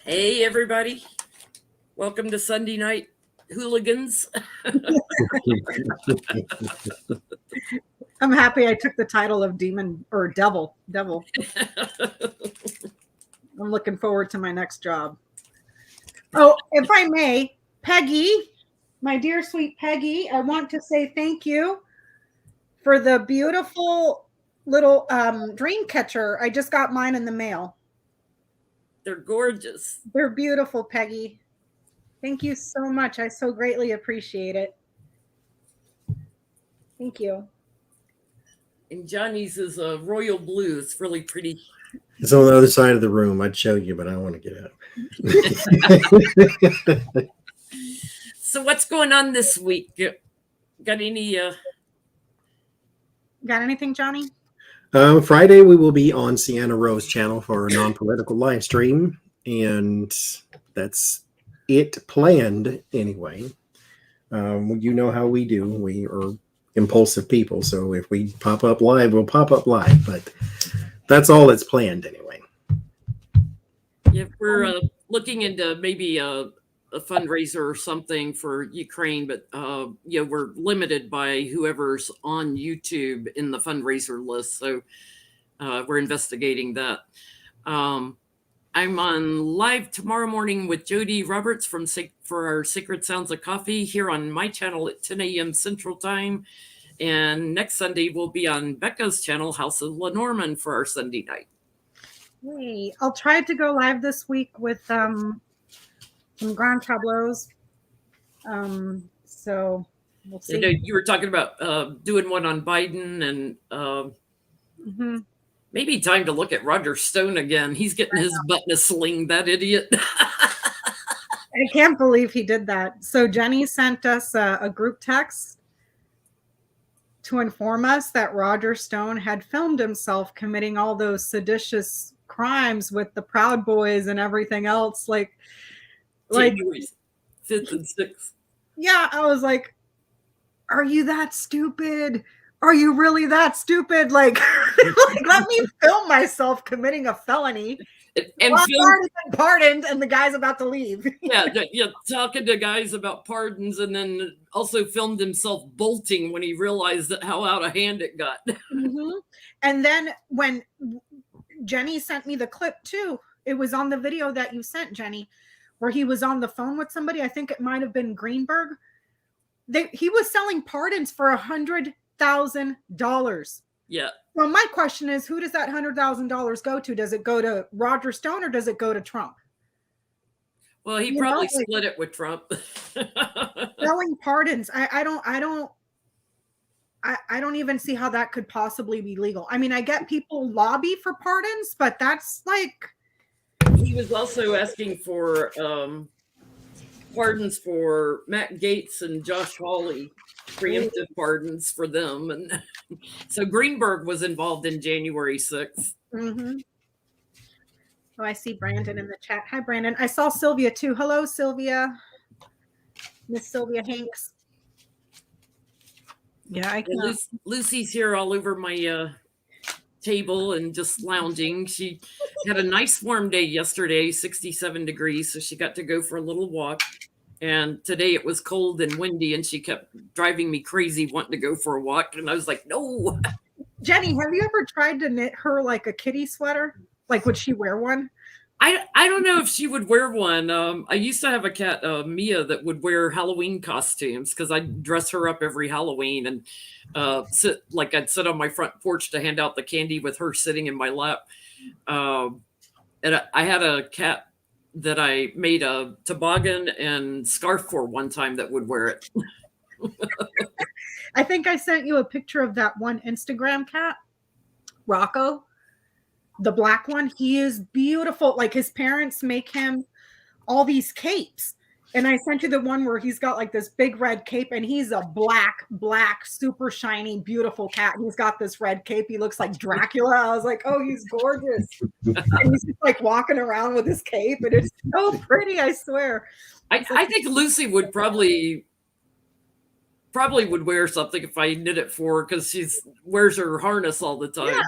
Hey, everybody. Welcome to Sunday Night Hooligans. I'm happy I took the title of demon or devil. I'm looking forward to my next job. Oh, if I may, Peggy, my dear sweet Peggy, I want to say thank you for the beautiful little dream catcher. I just got mine in the mail. They're gorgeous. They're beautiful, Peggy. Thank you so much. I so greatly appreciate it. Thank you. And Johnny's is a royal blue. It's really pretty. It's on the other side of the room. I'd show you, but I don't want to get out. So what's going on this week? Got any... Got anything, Johnny? Friday, we will be on Sienna Rose channel for a non-political live stream, and that's it planned anyway. You know how we do. We are impulsive people, so if we pop up live, we'll pop up live, but that's all that's planned anyway. Yeah, we're looking into maybe a fundraiser or something for Ukraine, but we're limited by whoever's on YouTube in the fundraiser list, so we're investigating that. I'm on live tomorrow morning with Jody Roberts for our Sacred Sounds of Coffee here on my channel at 10 a.m. Central Time, and next Sunday we'll be on Becca's channel, House of Lenormand, for our Sunday night. Hey, I'll try to go live this week with some Grand Tableaus. So we'll see. You were talking about doing one on Biden, and maybe time to look at Roger Stone again. He's getting his butt in a sling, that idiot. I can't believe he did that. So Jenny sent us a group text to inform us that Roger Stone had filmed himself committing all those seditious crimes with the Proud Boys and everything else. Like January 5th and 6th. Yeah, I was like, are you that stupid? Are you really that stupid? Like let me film myself committing a felony. And pardoned, and the guy's about to leave. yeah, talking to guys about pardons, and then also filmed himself bolting when he realized how out of hand it got. And then when Jenny sent me the clip too, it was on the video that you sent, Jenny, where he was on the phone with somebody. I think it might have been Greenberg. He was selling pardons for $100,000. Yeah. Well, my question is, who does that $100,000 go to? Does it go to Roger Stone or does it go to Trump? Well, he probably split it with Trump. Selling pardons. I don't even see how that could possibly be legal. I mean, I get people lobby for pardons, but that's like... He was also asking for pardons for Matt Gaetz and Josh Hawley, preemptive pardons for them. And so Greenberg was involved in January 6th. Oh, I see Brandon in the chat. Hi, Brandon. I saw Sylvia too. Hello, Sylvia. Miss Sylvia Hanks. Yeah, I can. Lucy's here all over my table and just lounging. She had a nice warm day yesterday, 67 degrees, so she got to go for a little walk. And today it was cold and windy, and she kept driving me crazy wanting to go for a walk. And I was like, no. Jenny, have you ever tried to knit her like a kitty sweater? Like, would she wear one? I don't know if she would wear one. I used to have a cat, Mia, that would wear Halloween costumes because I'd dress her up every Halloween and I'd sit on my front porch to hand out the candy with her sitting in my lap. And I had a cat that I made a toboggan and scarf for one time that would wear it. I think I sent you a picture of that one Instagram cat, Rocco. The black one, he is beautiful. Like, his parents make him all these capes. And I sent you the one where he's got like this big red cape, and he's a black, super shiny, beautiful cat. And he's got this red cape. He looks like Dracula. I was like, oh, he's gorgeous. And he's just like walking around with his cape, and it's so pretty, I swear. I think Lucy would probably would wear something if I knit it for her, because she wears her harness all the time.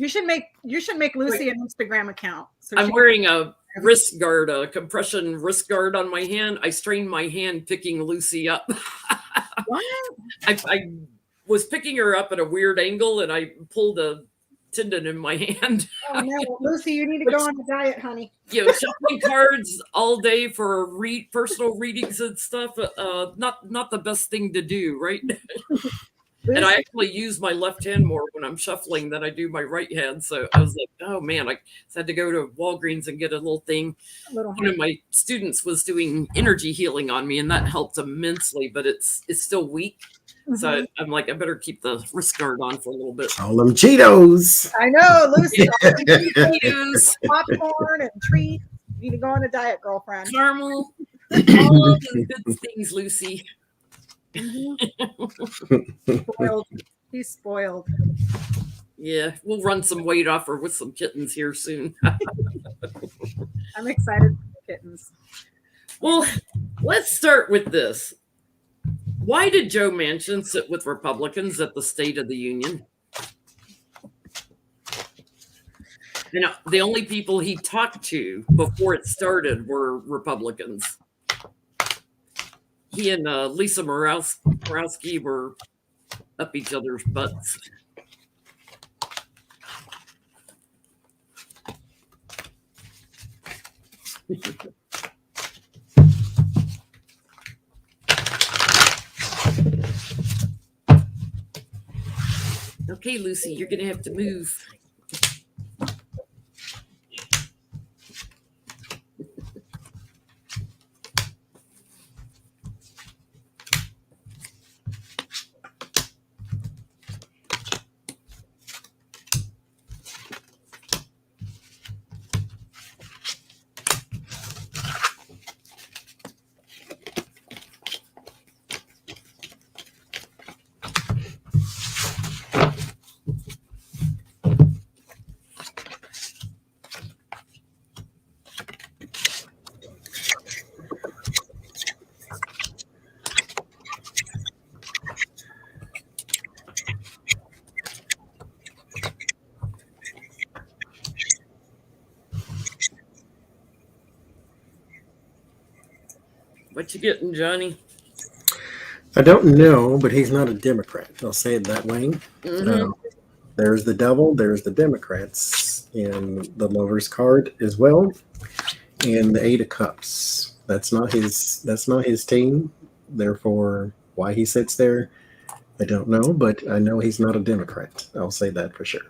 You should make Lucy an Instagram account. So I'm wearing a wrist guard, a compression wrist guard on my hand. I strained my hand picking Lucy up. What? I was picking her up at a weird angle, and I pulled a tendon in my hand. Oh no, Lucy, you need to go on a diet, honey. Shuffling cards all day for personal readings and stuff. Not the best thing to do, right? And I actually use my left hand more when I'm shuffling than I do my right hand. So I was like, oh man, I had to go to Walgreens and get a little thing. One of my students was doing energy healing on me, and that helped immensely, but it's still weak. Mm-hmm. So I'm like, I better keep the wrist guard on for a little bit. All them Cheetos. I know, Lucy. All them Cheetos, popcorn and treats. You need to go on a diet, girlfriend. Caramel. All of the good things, Lucy. Mm-hmm. Spoiled. He's spoiled. Yeah, we'll run some weight off her with some kittens here soon. I'm excited for the kittens. Well, let's start with this. Why did Joe Manchin sit with Republicans at the State of the Union? The only people he talked to before it started were Republicans. He and Lisa Morawski were up each other's butts. Okay, Lucy, you're going to have to move. What you getting, Johnny? I don't know, but he's not a Democrat. I'll say it that way. Mm-hmm. There's the devil. There's the Democrats in the lover's card as well, and the 8 of Cups. That's not his team. Therefore, why he sits there, I don't know. But I know he's not a Democrat. I'll say that for sure.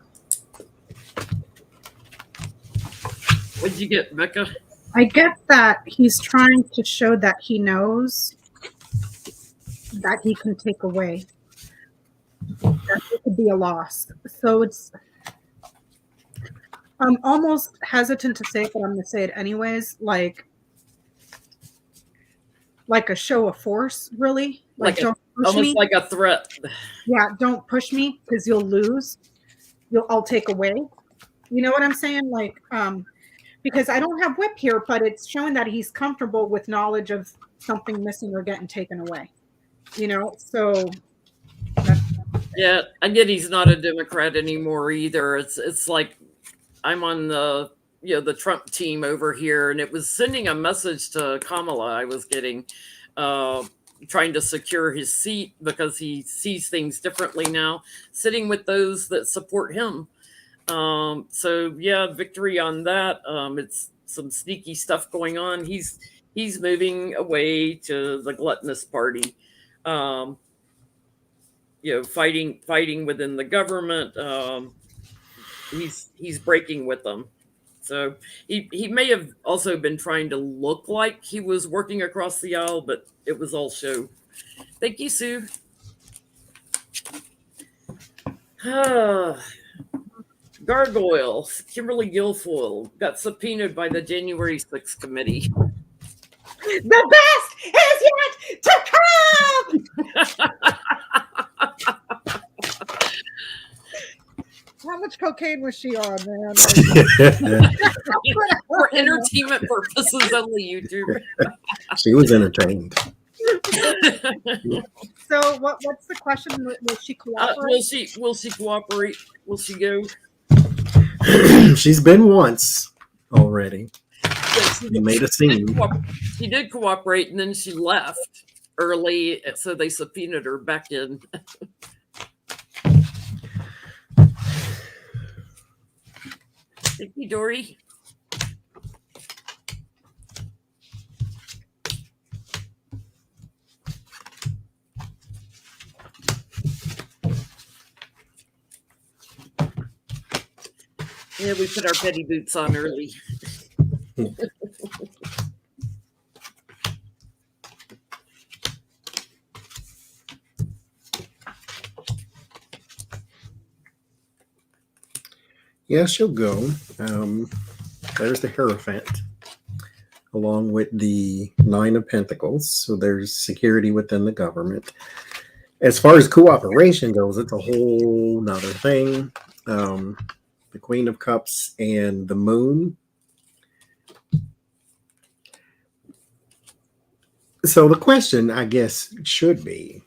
What'd you get, Becca? I get that he's trying to show that he knows that he can take away. That it could be a loss. So I'm almost hesitant to say it, but I'm going to say it anyways. Like a show of force, really. Don't push me. Like a threat. Yeah, don't push me because you'll lose. I'll take away. You know what I'm saying? Because I don't have whip here, but it's showing that he's comfortable with knowledge of something missing or getting taken away. So. Yeah, I get he's not a Democrat anymore either. It's like I'm on the Trump team over here, and it was sending a message to Kamala. I was getting trying to secure his seat because he sees things differently now, sitting with those that support him. So yeah, victory on that. It's some sneaky stuff going on. He's moving away to the gluttonous party. Fighting within the government. He's breaking with them. So he may have also been trying to look like he was working across the aisle, but it was all show. Thank you, Sue. Gargoyle, Kimberly Guilfoyle got subpoenaed by the January 6th committee. The best is yet to come! How much cocaine was she on, man? For entertainment purposes only, YouTube. She was entertained. So what's the question? Will she cooperate? Will she cooperate? Will she go? She's been once already. Yeah, She made a scene. She did cooperate, and then she left early, so they subpoenaed her back in. Thank you, Dory. Yeah, we put our petty boots on early. Yeah, she'll go. There's the Hierophant, along with the Nine of Pentacles. So there's security within the government. As far as cooperation goes, it's a whole nother thing. The Queen of Cups and the Moon. So the question, I guess, should be,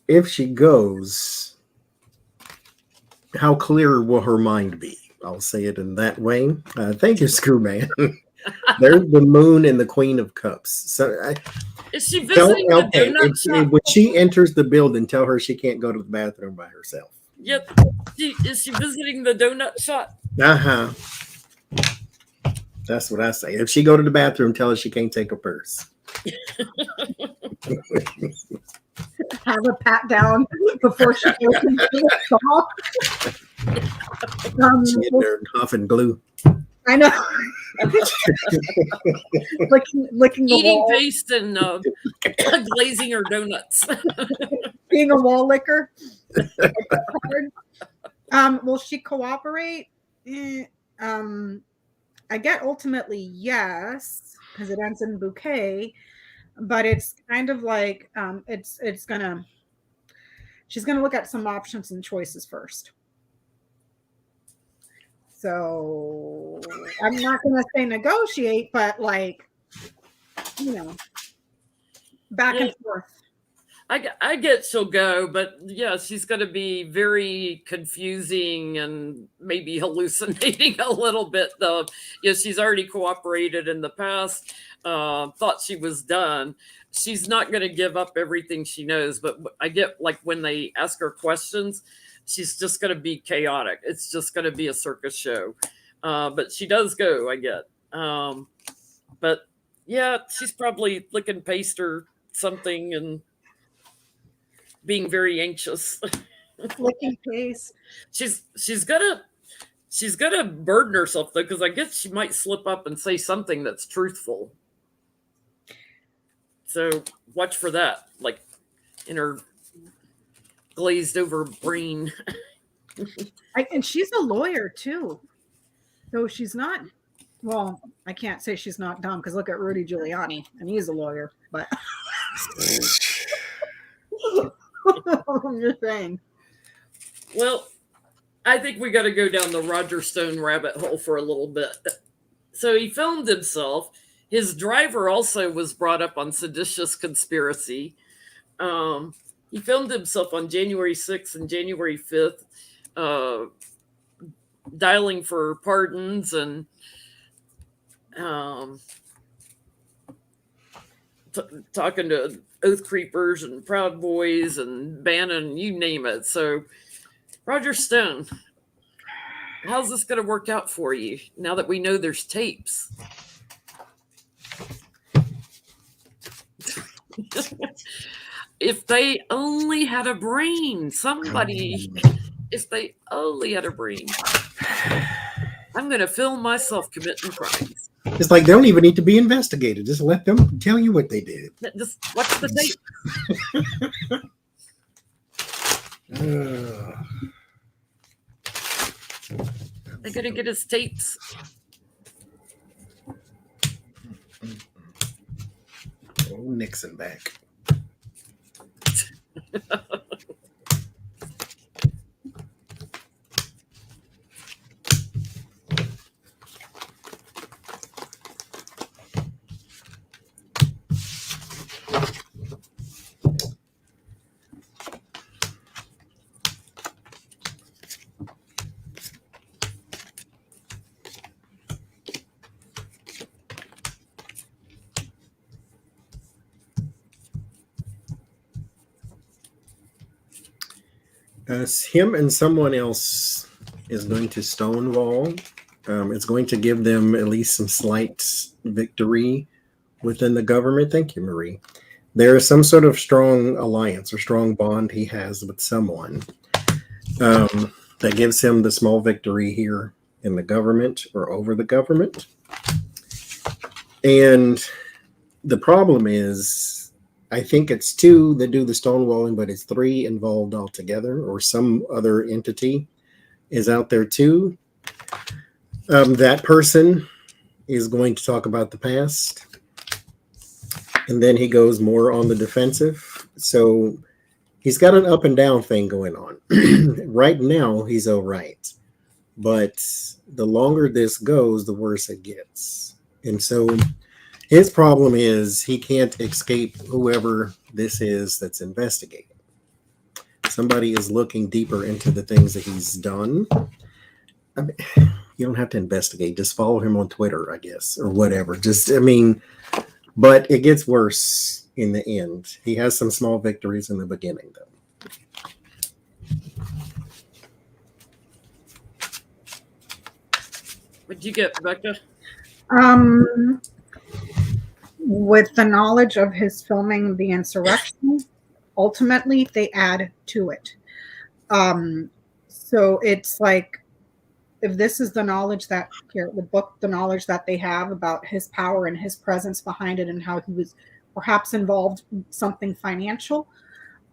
if she goes, how clear will her mind be? I'll say it in that way. Thank you, Screwman. There's the Moon and the Queen of Cups. So Is she visiting the donut shop? when she enters the building, tell her she can't go to the bathroom by herself. Yep. Is she visiting the donut shop? Uh-huh. That's what I say. If she go to the bathroom, tell her she can't take her purse. Have a pat down before she goes into the stall. She in there huffing glue. I know. licking the Eating wall. paste and glazing her donuts. Being a wall licker. Will she cooperate? I get ultimately yes, because it ends in bouquet, but it's kind of like she's gonna look at some options and choices first. So I'm not gonna say negotiate, but like, back and forth. I get she'll go, but yeah, she's going to be very confusing and maybe hallucinating a little bit. Though, yeah, she's already cooperated in the past. Thought she was done. She's not going to give up everything she knows. But I get like when they ask her questions, she's just going to be chaotic. It's just going to be a circus show. But she does go. I get. But yeah, she's probably licking paste or something and being very anxious. Licking paste. She's gonna burden herself though, because I guess she might slip up and say something that's truthful. So watch for that, like in her glazed over brain. And she's a lawyer too, so she's not. Well, I can't say she's not dumb because look at Rudy Giuliani, and he's a lawyer. But I'm just saying. Well, I think we got to go down the Roger Stone rabbit hole for a little bit. So he filmed himself. His driver also was brought up on seditious conspiracy. He filmed himself on January 6th and January 5th, dialing for pardons and talking to Oath Creepers and Proud Boys and Bannon, you name it. So, Roger Stone, how's this going to work out for you now that we know there's tapes? If they only had a brain, somebody, if they only had a brain, I'm going to film myself committing crimes. It's like they don't even need to be investigated. Just let them tell you what they did. Just watch the tape. They're going to get his tapes. Oh, Nixon back. Him and someone else is going to stonewall. It's going to give them at least some slight victory within the government. Thank you, Marie. There is some sort of strong alliance or strong bond he has with someone that gives him the small victory here in the government or over the government. And the problem is, I think it's 2 that do the stonewalling, but it's 3 involved altogether, or some other entity is out there too. That person is going to talk about the past, and then he goes more on the defensive. So he's got an up and down thing going on. Right now, he's all right. But the longer this goes, the worse it gets. And so his problem is he can't escape whoever this is that's investigating. Somebody is looking deeper into the things that he's done. I mean, you don't have to investigate. Just follow him on Twitter, I guess, or whatever. But it gets worse in the end. He has some small victories in the beginning, though. What'd you get, Becca? With the knowledge of his filming the insurrection, ultimately they add to it. So it's like, if this is the knowledge that here, the book, the knowledge that they have about his power and his presence behind it, and how he was perhaps involved in something financial,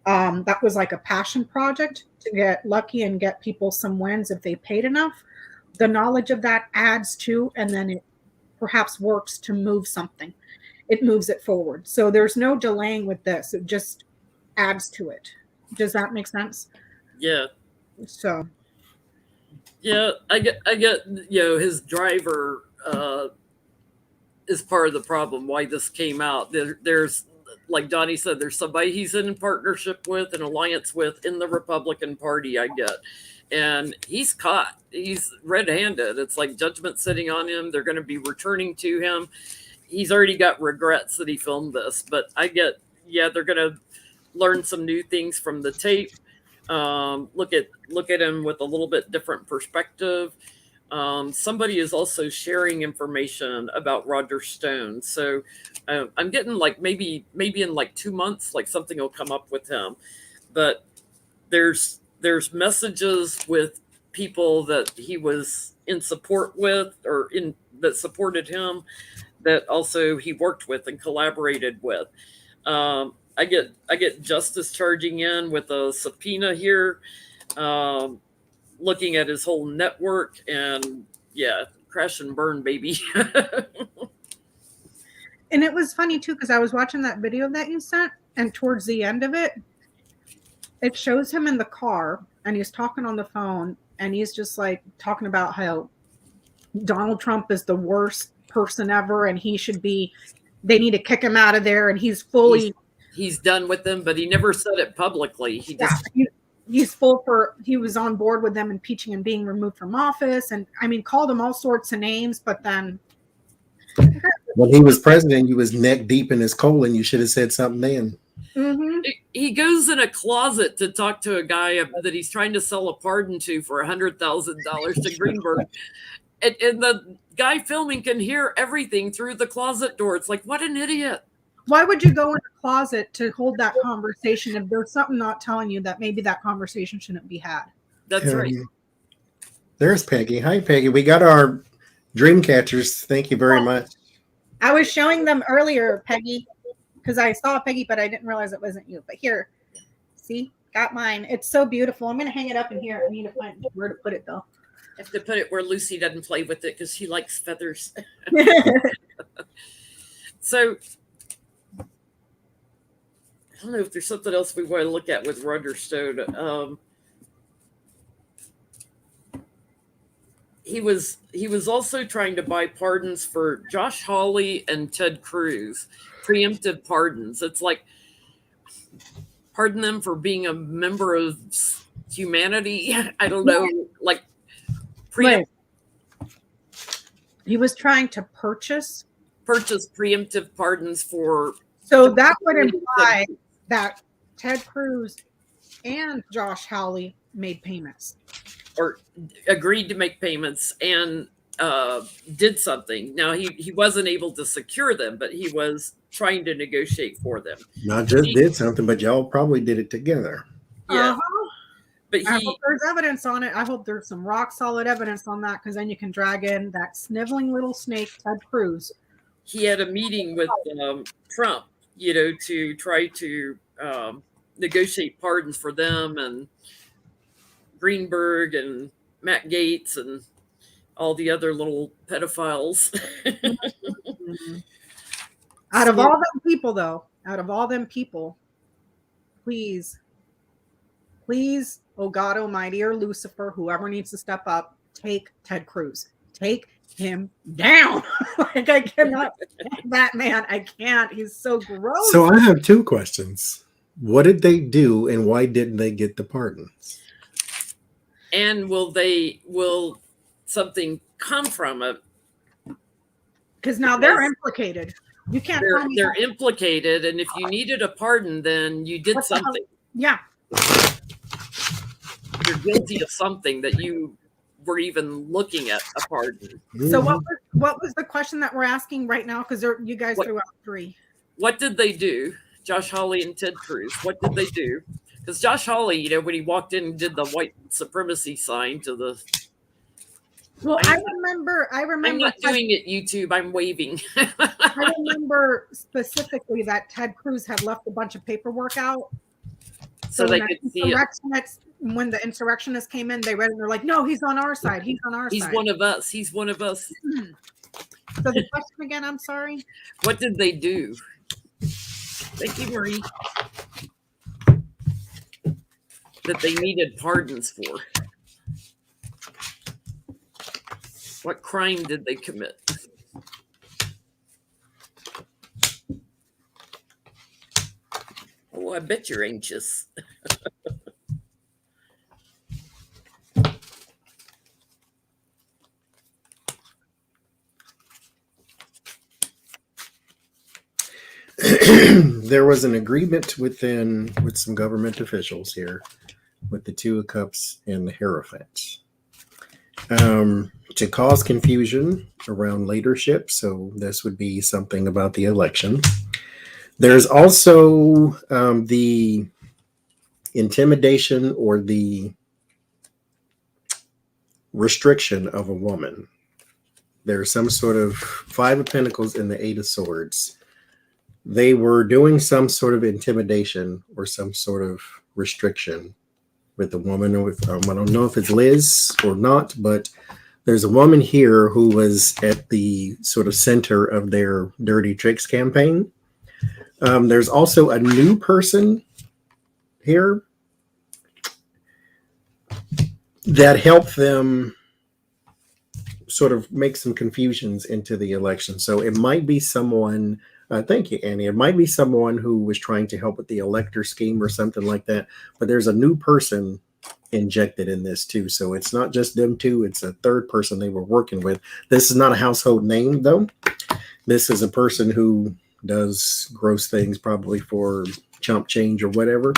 that was like a passion project to get lucky and get people some wins if they paid enough. The knowledge of that adds to, and then it perhaps works to move something. It moves it forward. So there's no delaying with this. It just adds to it. Does that make sense? Yeah. So. Yeah, I get, his driver is part of the problem why this came out. There's, like Johnie said, there's somebody he's in partnership with, an alliance with in the Republican Party, I get. And he's caught. He's red-handed. It's like judgment sitting on him. They're going to be returning to him. He's already got regrets that he filmed this. But I get, they're going to learn some new things from the tape. Look at him with a little bit different perspective. Somebody is also sharing information about Roger Stone. So I'm getting like maybe in like 2 months, like something will come up with him. But there's messages with people that he was in support with, or that supported him, that also he worked with and collaborated with. I get Justice charging in with a subpoena here, looking at his whole network, and crash and burn, baby. And it was funny too, because I was watching that video that you sent, and towards the end of it, it shows him in the car and he's talking on the phone, and he's just like talking about how Donald Trump is the worst person ever, and they need to kick him out of there, and he's fully he's done with them, but he never said it publicly. He was on board with them impeaching and being removed from office, and I mean, called him all sorts of names, but then when he was president, he was neck deep in his colon. You should have said something then. Mm-hmm. He goes in a closet to talk to a guy that he's trying to sell a pardon to for $100,000 to Greenberg. And the guy filming can hear everything through the closet door. It's like, what an idiot. Why would you go in a closet to hold that conversation if there's something not telling you that maybe that conversation shouldn't be had? That's right. There's Peggy. Hi, Peggy. We got our dream catchers. Thank you very much. I was showing them earlier, Peggy, because I saw Peggy, but I didn't realize it wasn't you. But here, see, got mine. It's so beautiful. I'm going to hang it up in here. I need to find where to put it, though. I have to put it where Lucy doesn't play with it because she likes feathers. So, I don't know if there's something else we want to look at with Roger Stone. He was also trying to buy pardons for Josh Hawley and Ted Cruz, preemptive pardons. It's like, pardon them for being a member of humanity. I don't know, like he was trying to purchase preemptive pardons for. So that would imply that Ted Cruz and Josh Hawley made payments. Or agreed to make payments and did something. Now he wasn't able to secure them, but he was trying to negotiate for them. Not just did something, but y'all probably did it together. Yeah, Uh-huh. but I hope there's evidence on it. I hope there's some rock solid evidence on that, because then you can drag in that sniveling little snake, Ted Cruz. he had a meeting with Trump, to try to negotiate pardons for them and Greenberg and Matt Gaetz and all the other little pedophiles. Mm-hmm. Out of all them people, though, please, oh God Almighty, or Lucifer, whoever needs to step up, take Ted Cruz. Take him down. Like, I cannot stand that man. I can't. He's so gross. So I have two questions. What did they do, and why didn't they get the pardons? And will something come from it? Because now they're implicated. You can't tell me they're implicated, and if you needed a pardon, then you did something. Yeah. You're guilty of something that you were even looking at a pardon. So what was the question that we're asking right now? Because you guys threw out three. What did they do? Josh Hawley and Ted Cruz. What did they do? Because Josh Hawley, when he walked in and did the white supremacy sign to the. Well, I remember. I'm not doing it, YouTube. I'm waving. I remember specifically that Ted Cruz had left a bunch of paperwork out. So they could see it. When the insurrectionists came in, they read it and they're like, no, he's on our side. He's on our side. He's one of us. He's one of us. So the question again, I'm sorry. What did they do? Thank you, Marie. That they needed pardons for. What crime did they commit? Oh, I bet you're anxious. There was an agreement with some government officials here with the Two of Cups and the Hierophant to cause confusion around leadership. So this would be something about the election. There's also the intimidation or the restriction of a woman. There's some sort of Five of Pentacles and the Eight of Swords. They were doing some sort of intimidation or some sort of restriction with the woman. I don't know if it's Liz or not, but there's a woman here who was at the sort of center of their dirty tricks campaign. There's also a new person here that helped them sort of make some confusions into the election. So it might be someone. Thank you, Annie. It might be someone who was trying to help with the elector scheme or something like that. But there's a new person injected in this too. So it's not just them two. It's a third person they were working with. This is not a household name, though. This is a person who does gross things, probably for chump change or whatever.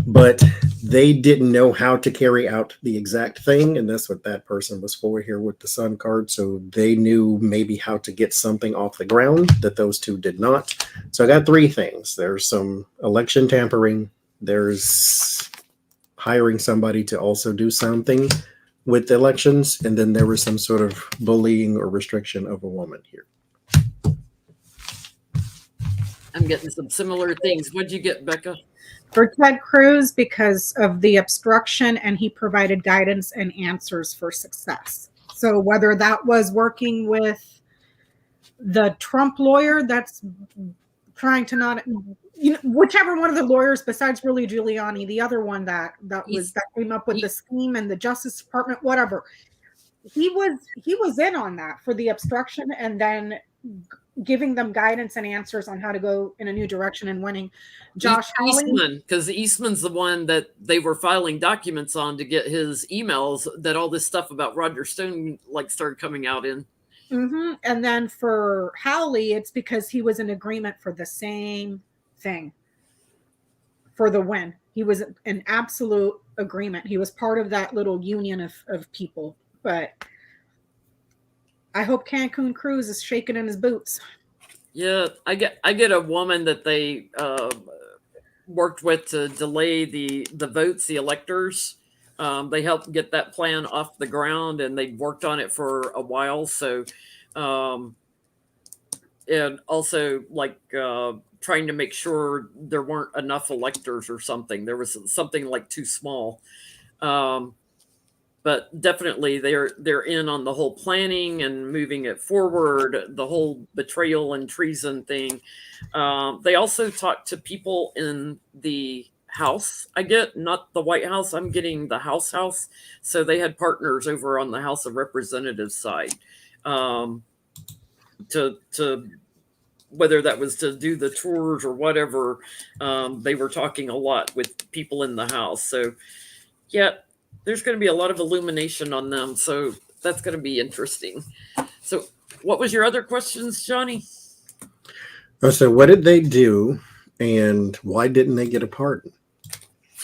But they didn't know how to carry out the exact thing, and that's what that person was for here with the Sun card. So they knew maybe how to get something off the ground that those two did not. So I got three things. There's some election tampering. There's hiring somebody to also do something with elections, and then there was some sort of bullying or restriction of a woman here. I'm getting some similar things. What'd you get, Becca? For Ted Cruz, because of the obstruction, and he provided guidance and answers for success. So whether that was working with the Trump lawyer that's trying to not, whichever one of the lawyers besides really Giuliani, the other one that came up with the scheme and the Justice Department, whatever, he was in on that for the obstruction, and then giving them guidance and answers on how to go in a new direction and winning. Josh Eastman, because Eastman's the one that they were filing documents on to get his emails that all this stuff about Roger Stone started coming out in. Mm-hmm. And then for Howley, it's because he was in agreement for the same thing for the win. He was an absolute agreement. He was part of that little union of people. But I hope Cancun Cruz is shaking in his boots. Yeah, I get a woman that they worked with to delay the votes, the electors. They helped get that plan off the ground, and they worked on it for a while. So, and also like trying to make sure there weren't enough electors or something. There was something like too small. But definitely they're in on the whole planning and moving it forward, the whole betrayal and treason thing. They also talked to people in the House. I get not the White House. I'm getting the House. So they had partners over on the House of Representatives side to whether that was to do the tours or whatever. They were talking a lot with people in the House. So yeah, there's going to be a lot of illumination on them. So that's going to be interesting. So what was your other questions, Johnie? So what did they do and why didn't they get a pardon?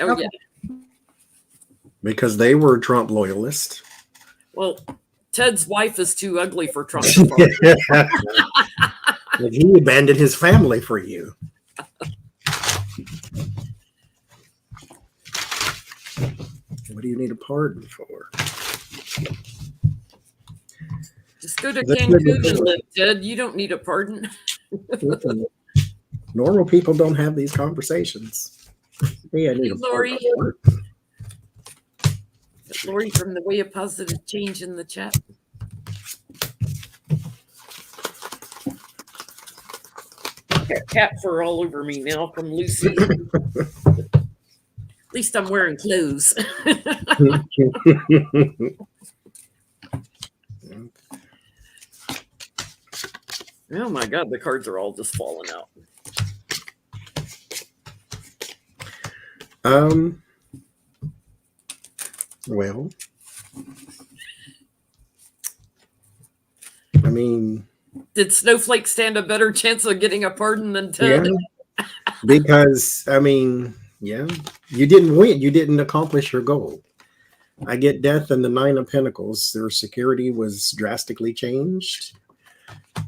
Oh, okay. Yeah. Because they were Trump loyalists. Well, Ted's wife is too ugly for Trump to pardon. He abandoned his family for you. What do you need a pardon for? Just go to Cancun and live, Ted. You don't need a pardon. Normal people don't have these conversations. Hey, I need a Lori. pardon. Lori from the Way of Positive Change in the chat. Got cat fur all over me now from Lucy. At least I'm wearing clothes. Oh my God, the cards are all just falling out. Well, I mean, did Snowflake stand a better chance of getting a pardon than Ted? Yeah, because, I mean, yeah, you didn't win. You didn't accomplish your goal. I get Death and the Nine of Pentacles. Their security was drastically changed.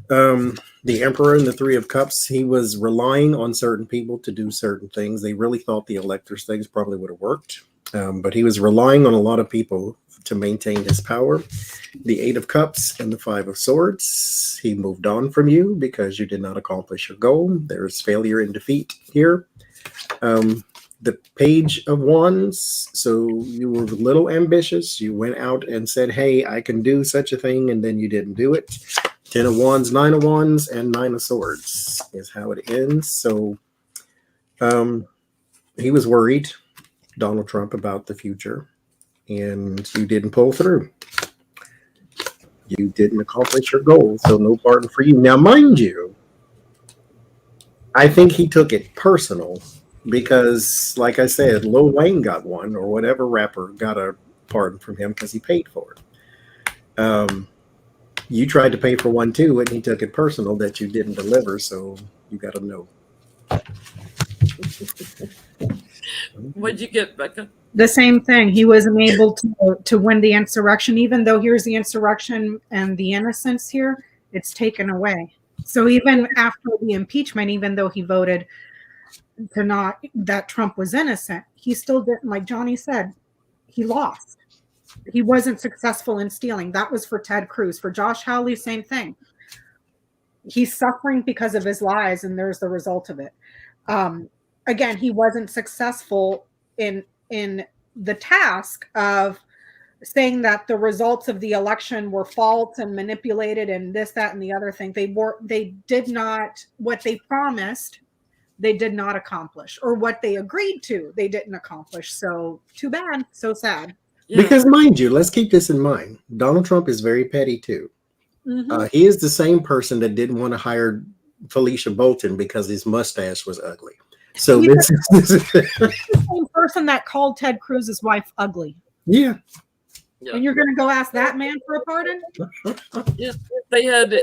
The Emperor and the Three of Cups, he was relying on certain people to do certain things. They really thought the electors things probably would have worked. But he was relying on a lot of people to maintain his power. The Eight of Cups and the Five of Swords, he moved on from you because you did not accomplish your goal. There's failure and defeat here. The Page of Wands, so you were a little ambitious. You went out and said, hey, I can do such a thing, and then you didn't do it. 10 of Wands, 9 of Wands, and 9 of Swords is how it ends. So he was worried, Donald Trump, about the future, and you didn't pull through. You didn't accomplish your goal, so no pardon for you. Now, mind you, I think he took it personal because, like I said, Lil Wayne got one, or whatever rapper got a pardon from him because he paid for it. You tried to pay for one too, and he took it personal that you didn't deliver, so you got to know. What'd you get, Becca? The same thing. He wasn't able to win the insurrection, even though here's the insurrection and the innocence here, it's taken away. So even after the impeachment, even though he voted to not, that Trump was innocent, he still didn't, like Johnie said, he lost. He wasn't successful in stealing. That was for Ted Cruz. For Josh Hawley, same thing. He's suffering because of his lies, and there's the result of it. Again, he wasn't successful in the task of saying that the results of the election were false and manipulated and this, that, and the other thing. They did not, what they promised, they did not accomplish, or what they agreed to, they didn't accomplish. So too bad, so sad. Yeah. Because mind you, let's keep this in mind. Donald Trump is very petty too. Mm-hmm. He is the same person that didn't want to hire Felicia Bolton because his mustache was ugly. So this is the same person that called Ted Cruz's wife ugly. Yeah. Yeah. And you're going to go ask that man for a pardon? Yeah, they had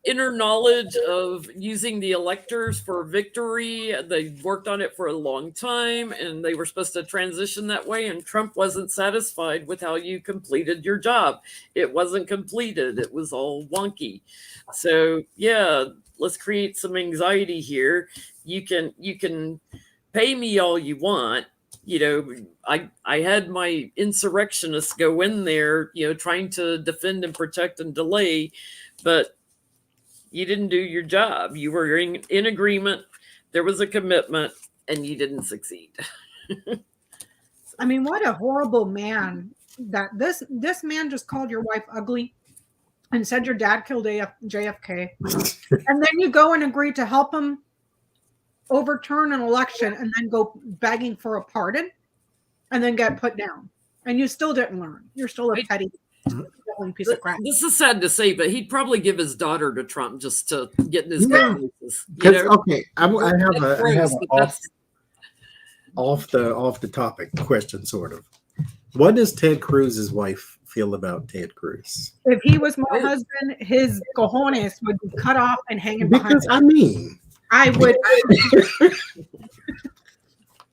inner knowledge of using the electors for victory. They worked on it for a long time, and they were supposed to transition that way. And Trump wasn't satisfied with how you completed your job. It wasn't completed. It was all wonky. So yeah, let's create some anxiety here. You can pay me all you want. I had my insurrectionists go in there, trying to defend and protect and delay, but you didn't do your job. You were in agreement. There was a commitment, and you didn't succeed. I mean, what a horrible man that this man just called your wife ugly and said your dad killed JFK. And then you go and agree to help him overturn an election and then go begging for a pardon and then get put down. And you still didn't learn. You're still a petty piece of crap. This is sad to say, but he'd probably give his daughter to Trump just to get in his Yeah. good graces. Okay, I have an off the topic question, sort of. What does Ted Cruz's wife feel about Ted Cruz? If he was my husband, his cojones would be cut off and hanging behind Because him. I mean, I would. If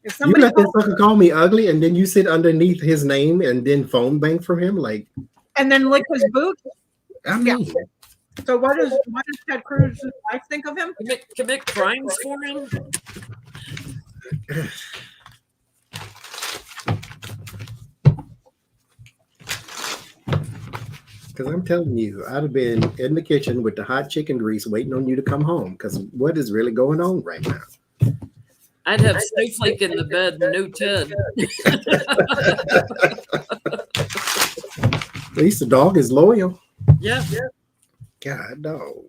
you somebody let this fucker call me ugly, and then you sit underneath his name and then phone bank for him, like, and then lick his boot. I mean, So what does Ted Cruz's wife think of him? Commit crimes for him. because I'm telling you, I'd have been in the kitchen with the hot chicken grease waiting on you to come home. Because what is really going on right now? I'd have Snowflake in the bed, no Ted. At least the dog is loyal. Yeah. God, no.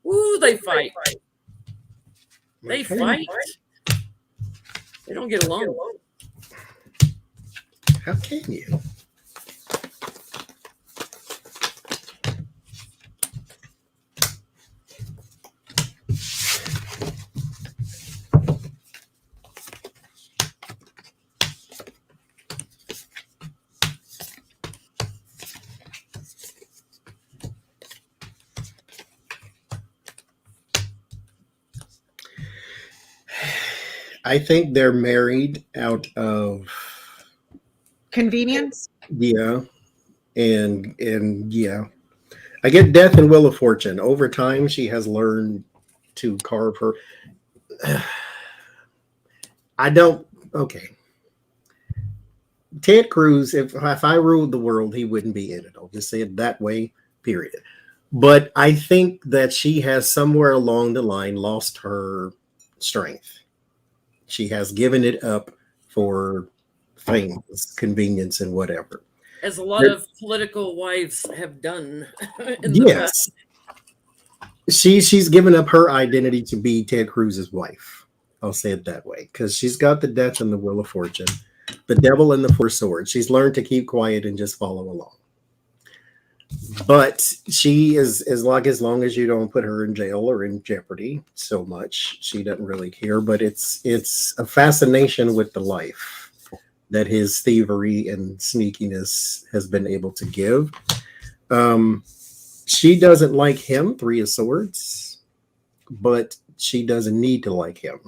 Ooh, they fight. They Okay. fight. They don't get along. How can you? I think they're married out of Convenience. yeah, and yeah. I get Death and Wheel of Fortune. Over time, she has learned to carve her. I don't. Okay. Ted Cruz, if I ruled the world, he wouldn't be in it. I'll just say it that way, period. But I think that she has somewhere along the line lost her strength. She has given it up for things, convenience, and whatever. As a lot of political wives have done. In the past. She's given up her identity to be Ted Cruz's wife. I'll say it that way, because she's got the Death and the Wheel of Fortune, the Devil and the Four Swords. She's learned to keep quiet and just follow along. But she is as long as you don't put her in jail or in jeopardy so much, she doesn't really care. But it's a fascination with the life that his thievery and sneakiness has been able to give. She doesn't like him, Three of Swords, but she doesn't need to like him.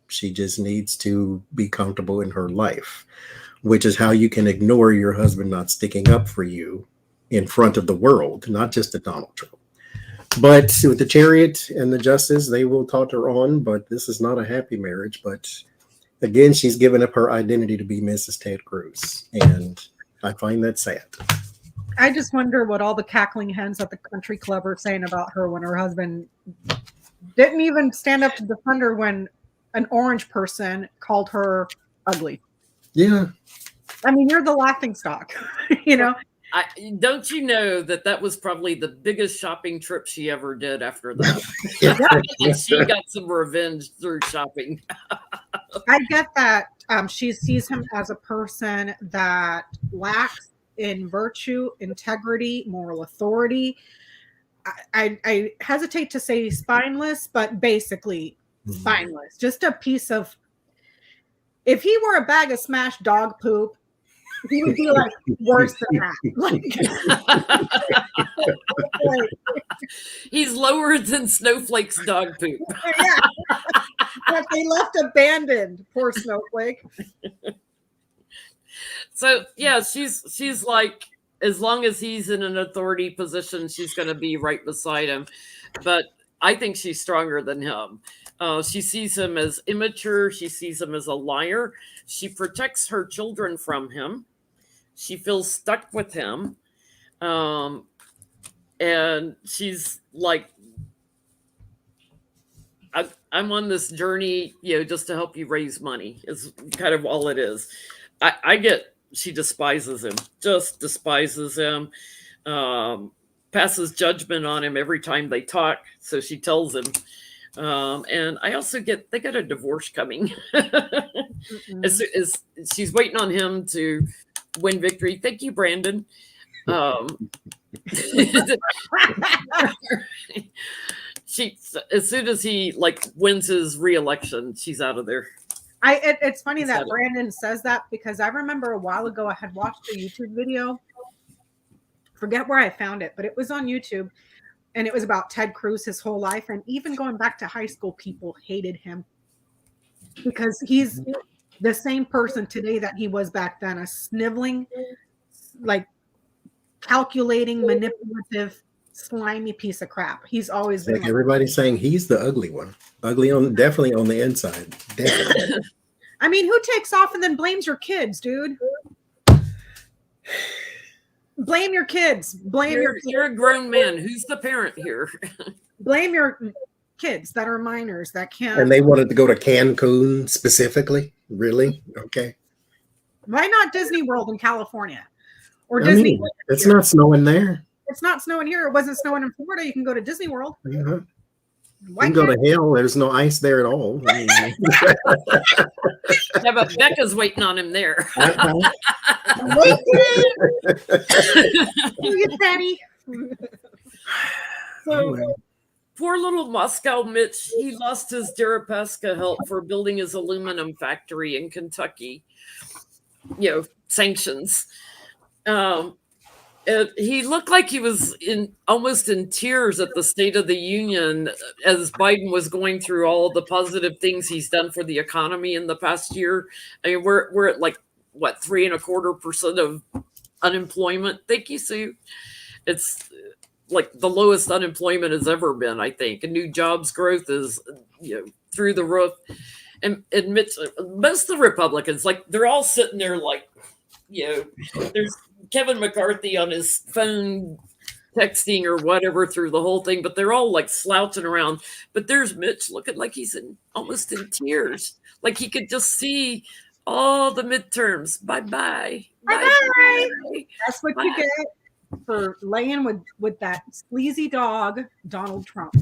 She just needs to be comfortable in her life, which is how you can ignore your husband not sticking up for you in front of the world, not just to Donald Trump. But with the Chariot and the Justice, they will totter on, but this is not a happy marriage. But again, she's given up her identity to be Mrs. Ted Cruz, and I find that sad. I just wonder what all the cackling hens at the country club are saying about her when her husband didn't even stand up to defend her when an orange person called her ugly. Yeah. I mean, you're the laughing stock, you know? Don't you know that was probably the biggest shopping trip she ever did after that? And she got some revenge through shopping. I get that she sees him as a person that lacks in virtue, integrity, moral authority. I hesitate to say spineless, but basically spineless. Just a piece of If he were a bag of smashed dog poop, he would be like worse than that. Like, He's lower than Snowflake's dog poop. yeah. Like they left abandoned. Poor Snowflake. So yeah, she's like, as long as he's in an authority position, she's going to be right beside him. But I think she's stronger than him. She sees him as immature. She sees him as a liar. She protects her children from him. She feels stuck with him. And she's like, I'm on this journey, just to help you raise money is kind of all it is. I get she despises him, just despises him, passes judgment on him every time they talk. So she tells him. And I also get they got a divorce coming. as she's waiting on him to win victory. Thank you, Brandon. She, as soon as he wins his re-election, she's out of there. It's funny that Brandon says that, because I remember a while ago I had watched a YouTube video. Forget where I found it, but it was on YouTube, and it was about Ted Cruz his whole life, and even going back to high school, people hated him because he's the same person today that he was back then, a sniveling, calculating, manipulative, slimy piece of crap. He's always been everybody's saying he's the ugly one. Ugly definitely on the inside. Definitely. I mean, who takes off and then blames your kids, dude? Blame your kids. You're a grown man. Who's the parent here? Blame your kids that are minors that can't. And they wanted to go to Cancun specifically? Really? Okay. Why not Disney World in California? Or Disney. It's not snowing there. It's not snowing here. It wasn't snowing in Florida. You can go to Disney World. Uh-huh. You can go to hell. There's no ice there at all. Yeah, but Becca's waiting on him there. You Patty. So, poor little Moscow Mitch, he lost his Deripaska help for building his aluminum factory in Kentucky. Sanctions. He looked like he was almost in tears at the State of the Union as Biden was going through all the positive things he's done for the economy in the past year. I mean, we're at 3.25% of unemployment. Thank you, Sue. It's the lowest unemployment has ever been, I think. And new jobs growth is through the roof. And Mitch, most of the Republicans, they're all sitting there there's Kevin McCarthy on his phone texting or whatever through the whole thing, but they're all slouching around. But there's Mitch looking like he's almost in tears. Like he could just see all the midterms. Bye-bye. Bye-bye. That's what you get for laying with that sleazy dog, Donald Trump.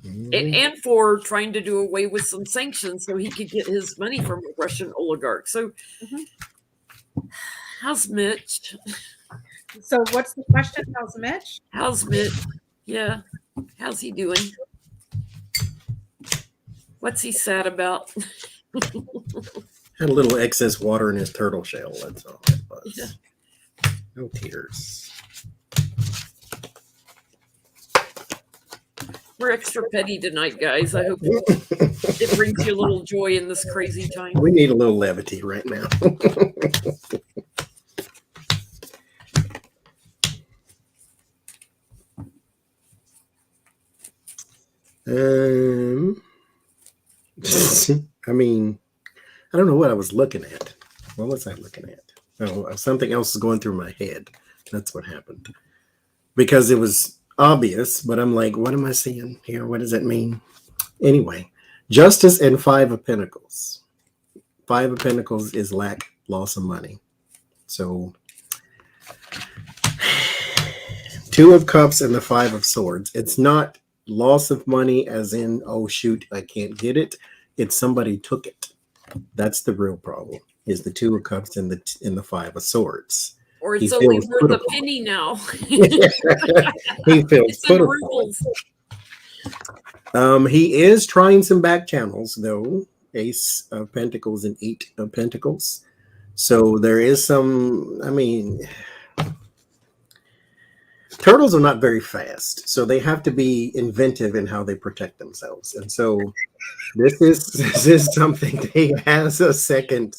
And for trying to do away with some sanctions so he could get his money from a Russian oligarch. So how's Mitch? So what's the question? How's Mitch? How's Mitch? Yeah. How's he doing? What's he sad about? Had a little excess water in his turtle shell. That's all it was. Yeah. No tears. We're extra petty tonight, guys. I hope it brings you a little joy in this crazy time. We need a little levity right now. I mean, I don't know what I was looking at. What was I looking at? Oh, something else is going through my head. That's what happened. Because it was obvious, but I'm like, what am I seeing here? What does it mean? Anyway, Justice and Five of Pentacles. Five of Pentacles is loss of money. So, Two of Cups and the Five of Swords. It's not loss of money as in, oh shoot, I can't get it. It's somebody took it. That's the real problem, is the Two of Cups and the Five of Swords. Or it's only worth a penny now. He feels put. He is trying some back channels though. Ace of Pentacles and Eight of Pentacles. So there is some, I mean, turtles are not very fast, so they have to be inventive in how they protect themselves. And so this is something they has a second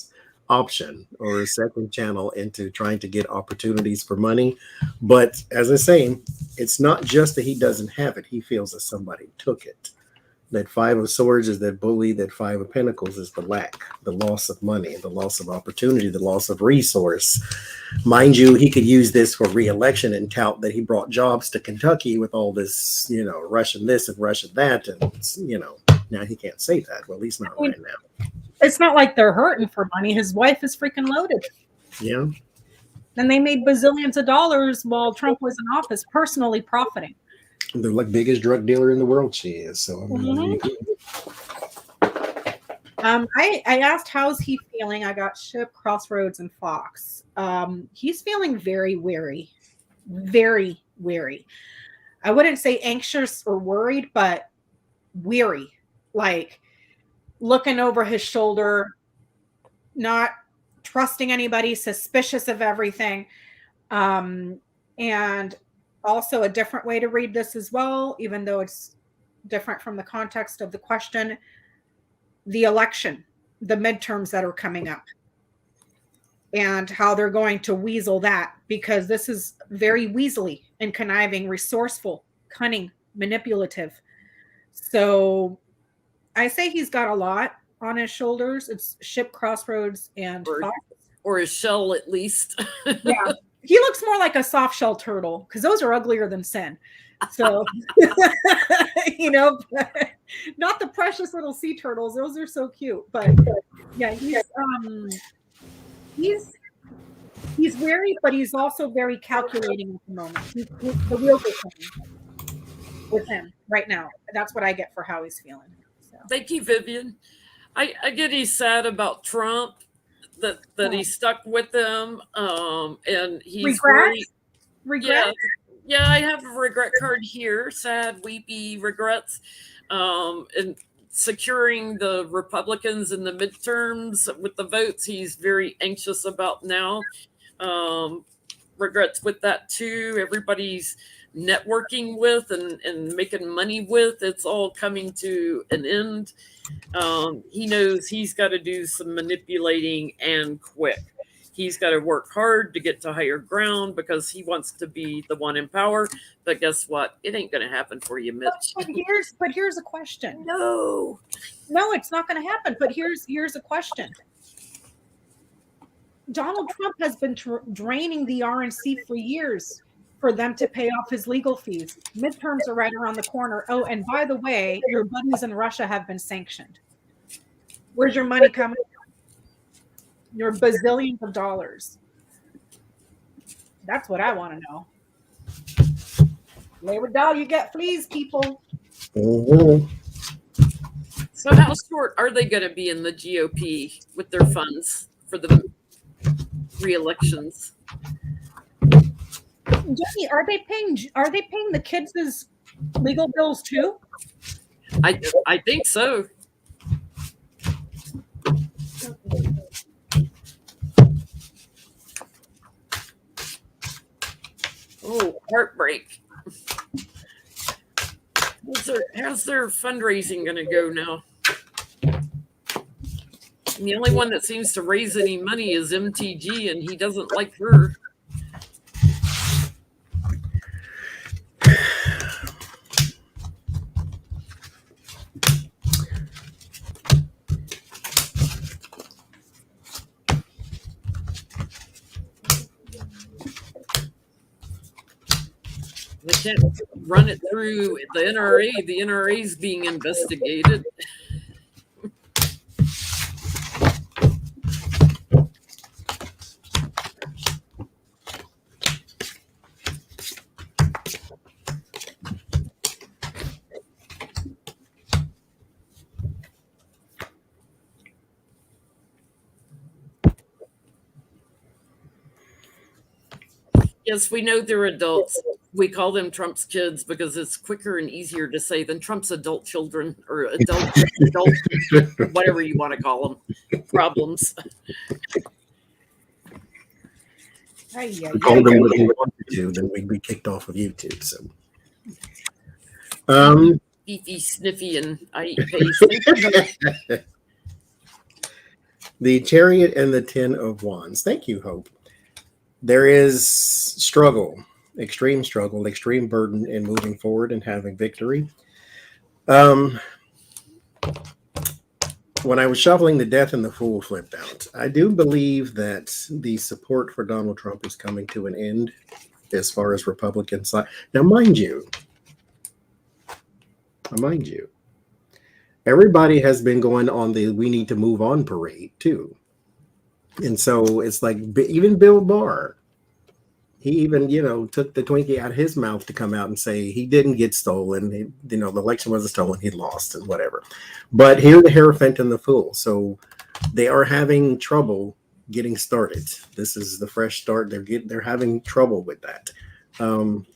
option or a second channel into trying to get opportunities for money. But as I say, it's not just that he doesn't have it. He feels that somebody took it. That Five of Swords is that bully, that Five of Pentacles is the lack, the loss of money, the loss of opportunity, the loss of resource. Mind you, he could use this for re-election and tout that he brought jobs to Kentucky with all this, Russian this and Russian that. And, now he can't say that. Well, at least not right now. It's not like they're hurting for money. His wife is freaking loaded. Yeah. And they made bazillions of dollars while Trump was in office, personally profiting. The biggest drug dealer in the world she is. So I asked how's he feeling. I got Ship, Crossroads, and Fox. He's feeling very weary. Very weary. I wouldn't say anxious or worried, but weary. Like looking over his shoulder, not trusting anybody, suspicious of everything. And also a different way to read this as well, even though it's different from the context of the question, the election, the midterms that are coming up, and how they're going to weasel that, because this is very weaselly and conniving, resourceful, cunning, manipulative. So I say he's got a lot on his shoulders. It's Ship, Crossroads, and Fox. Or a shell at least. Yeah. He looks more like a soft shell turtle because those are uglier than sin. So, not the precious little sea turtles. Those are so cute. But yeah, he's wary, but he's also very calculating at the moment. The wheels are turning with him right now. That's what I get for how he's feeling. So. Thank you, Vivian. I get he's sad about Trump. That he stuck with them, and he's regret. Yeah, I have a regret card here. Sad, weepy regrets, and securing the Republicans in the midterms with the votes. He's very anxious about now. Regrets with that too. Everybody's networking with and making money with, it's all coming to an end. He knows he's got to do some manipulating and quick. He's got to work hard to get to higher ground because he wants to be the one in power. But guess what? It ain't going to happen for you, Mitch. But here's a question. No, it's not going to happen. But here's a question. Donald Trump has been draining the RNC for years for them to pay off his legal fees. Midterms are right around the corner. Oh, and by the way, your buddies in Russia have been sanctioned. Where's your money coming from? Your bazillions of dollars. That's what I want to know. Labor doll, you get fleas, people. Mm-hmm. So how short are they going to be in the GOP with their funds for the re-elections? Jenny, are they paying the kids' legal bills too? I think so. Oh, heartbreak. How's their fundraising going to go now? And the only one that seems to raise any money is MTG, and he doesn't like her. They can't run it through the NRA. The NRA is being investigated. Yes, we know they're adults. We call them Trump's kids because it's quicker and easier to say than Trump's adult children or adult whatever you want to call them problems. We called them what we wanted to, then we'd be kicked off of YouTube. So, Beefy, sniffy, and I eat paste. The Chariot and the Ten of Wands. Thank you, Hope. There is struggle, extreme burden in moving forward and having victory. When I was shuffling, the Death and the Fool flipped out. I do believe that the support for Donald Trump is coming to an end as far as Republicans. Now, mind you, everybody has been going on the "we need to move on" parade too. And so it's like even Bill Barr, he even, took the Twinkie out of his mouth to come out and say he didn't get stolen. The election wasn't stolen. He lost and whatever. But here the Hierophant and the Fool. So they are having trouble getting started. This is the fresh start. They're having trouble with that.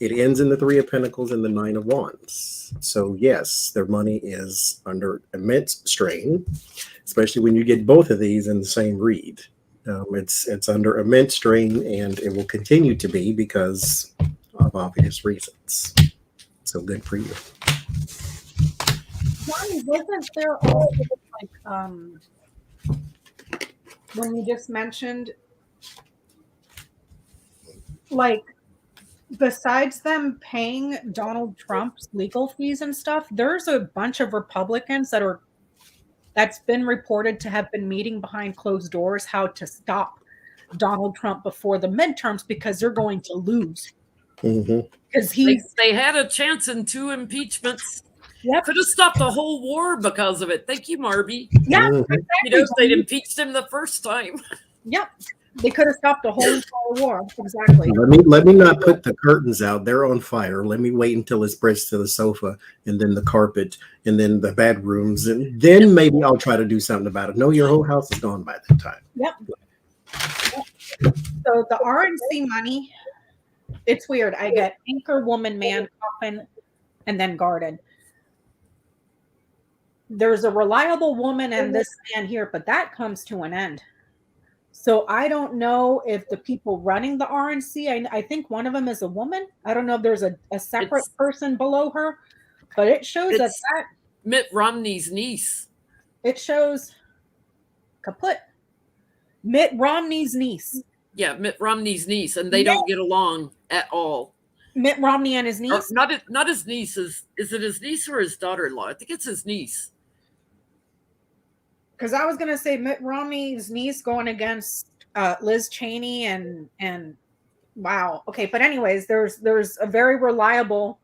It ends in the Three of Pentacles and the Nine of Wands. So yes, their money is under immense strain, especially when you get both of these in the same read. It's under immense strain, and it will continue to be because of obvious reasons. So good for you. Johnny, wasn't there also when you just mentioned, besides them paying Donald Trump's legal fees and stuff, there's a bunch of Republicans that's been reported to have been meeting behind closed doors how to stop Donald Trump before the midterms because they're going to lose. Because they had a chance in 2 impeachments. Yep. Could have stopped the whole war because of it. Thank you, Marby. Yeah, exactly. They'd impeached him the first time. Yep. They could have stopped the whole entire war. Exactly. Let me not put the curtains out. They're on fire. Let me wait until it spreads to the sofa and then the carpet and then the bedrooms. And then maybe I'll try to do something about it. No, your whole house is gone by that time. Yep. So the RNC money, it's weird. I get anchor, woman, man, coffin, and then garden. There's a reliable woman and this man here, but that comes to an end. So I don't know if the people running the RNC, I think one of them is a woman. I don't know if there's a separate person below her, but it shows that Mitt Romney's niece. It shows kaput. Mitt Romney's niece. Yeah, Mitt Romney's niece, and they don't get along at all. Mitt Romney and his niece? Not his niece. Is it his niece or his daughter-in-law? I think it's his niece. Because I was gonna say Mitt Romney's niece going against Liz Cheney and wow. Okay, but anyways, there's a very reliable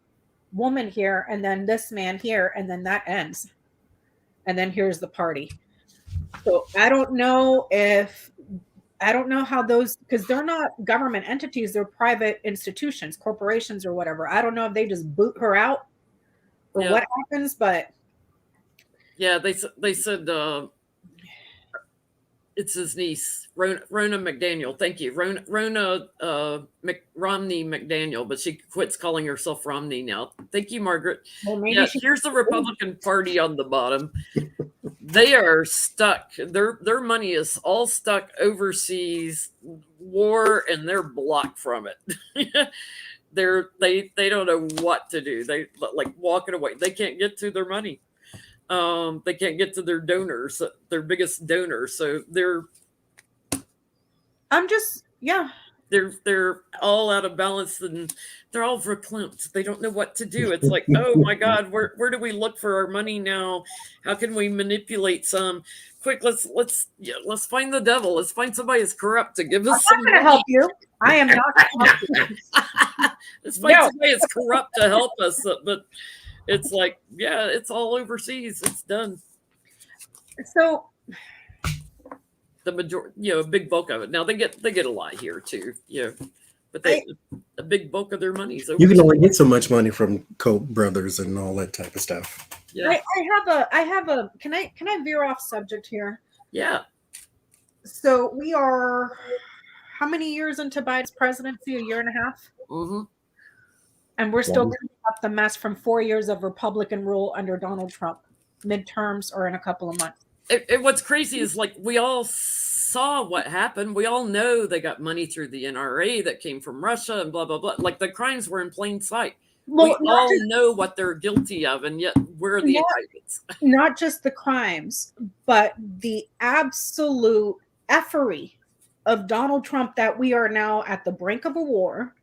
woman here, and then this man here, and then that ends. And then here's the party. So I don't know how those, because they're not government entities, they're private institutions, corporations or whatever. I don't know if they just boot her out or what happens, but yeah, they said it's his niece, Rona McDaniel. Thank you, Rona Romney McDaniel, but she quits calling herself Romney now. Thank you, Margaret. Well, here's the Republican Party on the bottom. They are stuck. Their money is all stuck overseas, war, and they're blocked from it. They don't know what to do. They like walking away. They can't get to their money. They can't get to their donors, their biggest donors. So they're all out of balance and they're all verklempt. They don't know what to do. It's like, oh my God, where do we look for our money now? How can we manipulate some? Quick, let's find the devil. Let's find somebody who's corrupt to give us some money. I'm not going to help you. I am not going to help you. Let's find somebody who's corrupt to help us. But it's like, yeah, it's all overseas. It's done. So the majority, a big bulk of it. Now they get a lot here too, but a big bulk of their money is overseas. You can only get so much money from Koch brothers and all that type of stuff. Yeah. I have a. Can I veer off subject here? Yeah. So we are how many years into Biden's presidency? A year and a half. Mm-hmm. And we're still Wow. cleaning up the mess from 4 years of Republican rule under Donald Trump. Midterms or in a couple of months. What's crazy is like we all saw what happened. We all know they got money through the NRA that came from Russia and blah, blah, blah. Like the crimes were in plain sight. Well, We all know what they're guilty of, and yet where are the indictments? Not just the crimes, but the absolute effery of Donald Trump that we are now at the brink of a war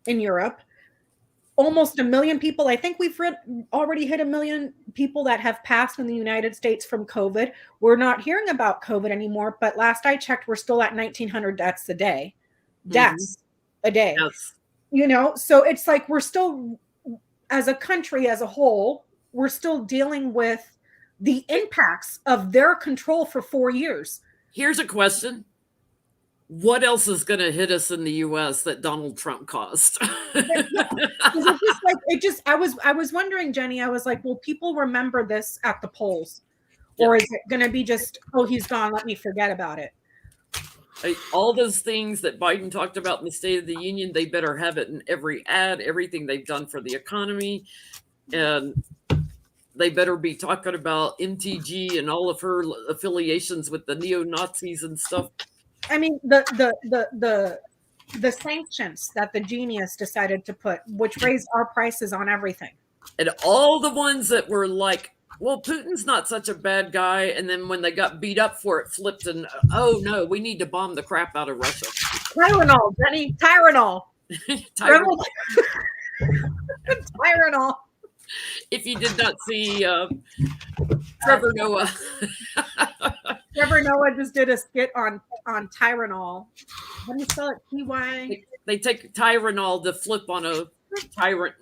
in Europe. Almost 1 million people. I think we've already hit 1 million people that have passed in the United States from COVID. We're not hearing about COVID anymore, but last I checked, we're still at 1,900 deaths a day. Deaths a day. Yes. You know, so it's like we're still, as a country as a whole, we're still dealing with the impacts of their control for 4 years. Here's a question. What else is going to hit us in the U.S. that Donald Trump caused? I was wondering, Jenny, I was like, will people remember this at the polls? Or is it going to be just, oh, he's gone, let me forget about it? All those things that Biden talked about in the State of the Union, they better have it in every ad, everything they've done for the economy. And they better be talking about MTG and all of her affiliations with the neo-Nazis and stuff. I mean, the sanctions that the genius decided to put, which raised our prices on everything. And all the ones that were like, well, Putin's not such a bad guy. And then when they got beat up for it, flipped and, oh, no, we need to bomb the crap out of Russia. Tylenol, Jenny, Tylenol. Tylenol. Tylenol. If you did not see Trevor Noah. Trevor Noah just did a skit on Tylenol. How do you spell it? T-Y? They take Tylenol to flip on a tyrant.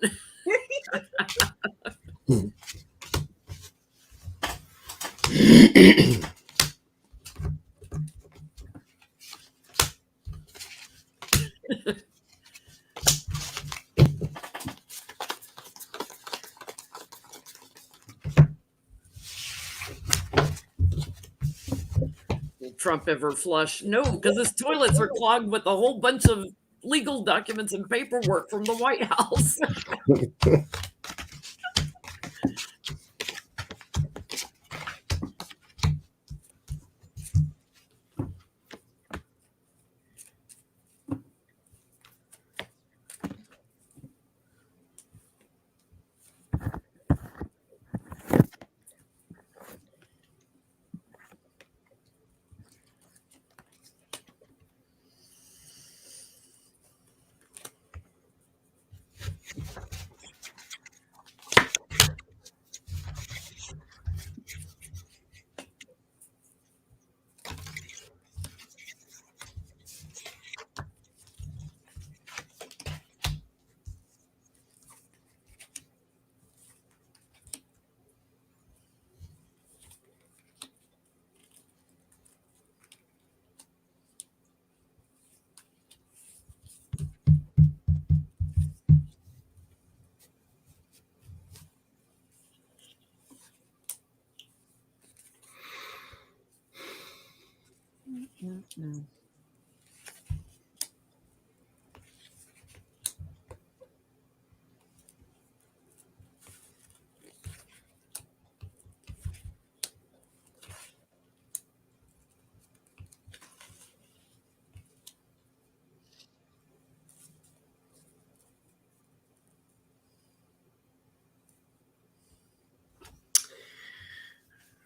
Will Trump ever flush? No, because his toilets are clogged with a whole bunch of legal documents and paperwork from the White House.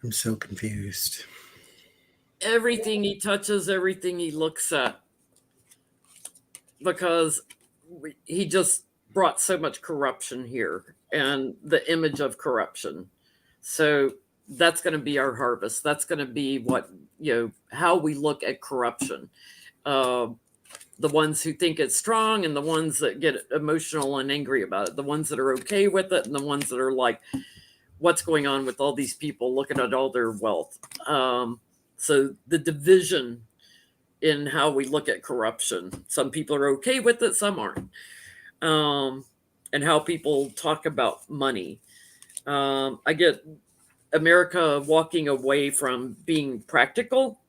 I'm so confused. Everything he touches, everything he looks at, because he just brought so much corruption here and the image of corruption. So that's going to be our harvest. That's going to be what, how we look at corruption. The ones who think it's strong and the ones that get emotional and angry about it, the ones that are okay with it and the ones that are like, what's going on with all these people looking at all their wealth. So the division in how we look at corruption, some people are okay with it, some aren't. And how people talk about money. I get America walking away from being practical.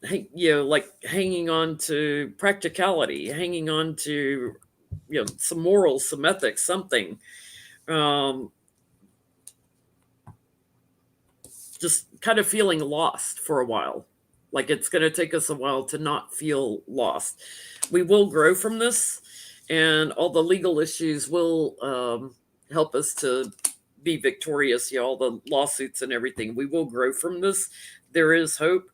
like hanging on to practicality, hanging on to, some morals, some ethics, something. Um, just kind of feeling lost for a while. Like it's going to take us a while to not feel lost. We will grow from this, and all the legal issues will help us to be victorious. All the lawsuits and everything. We will grow from this. There is hope,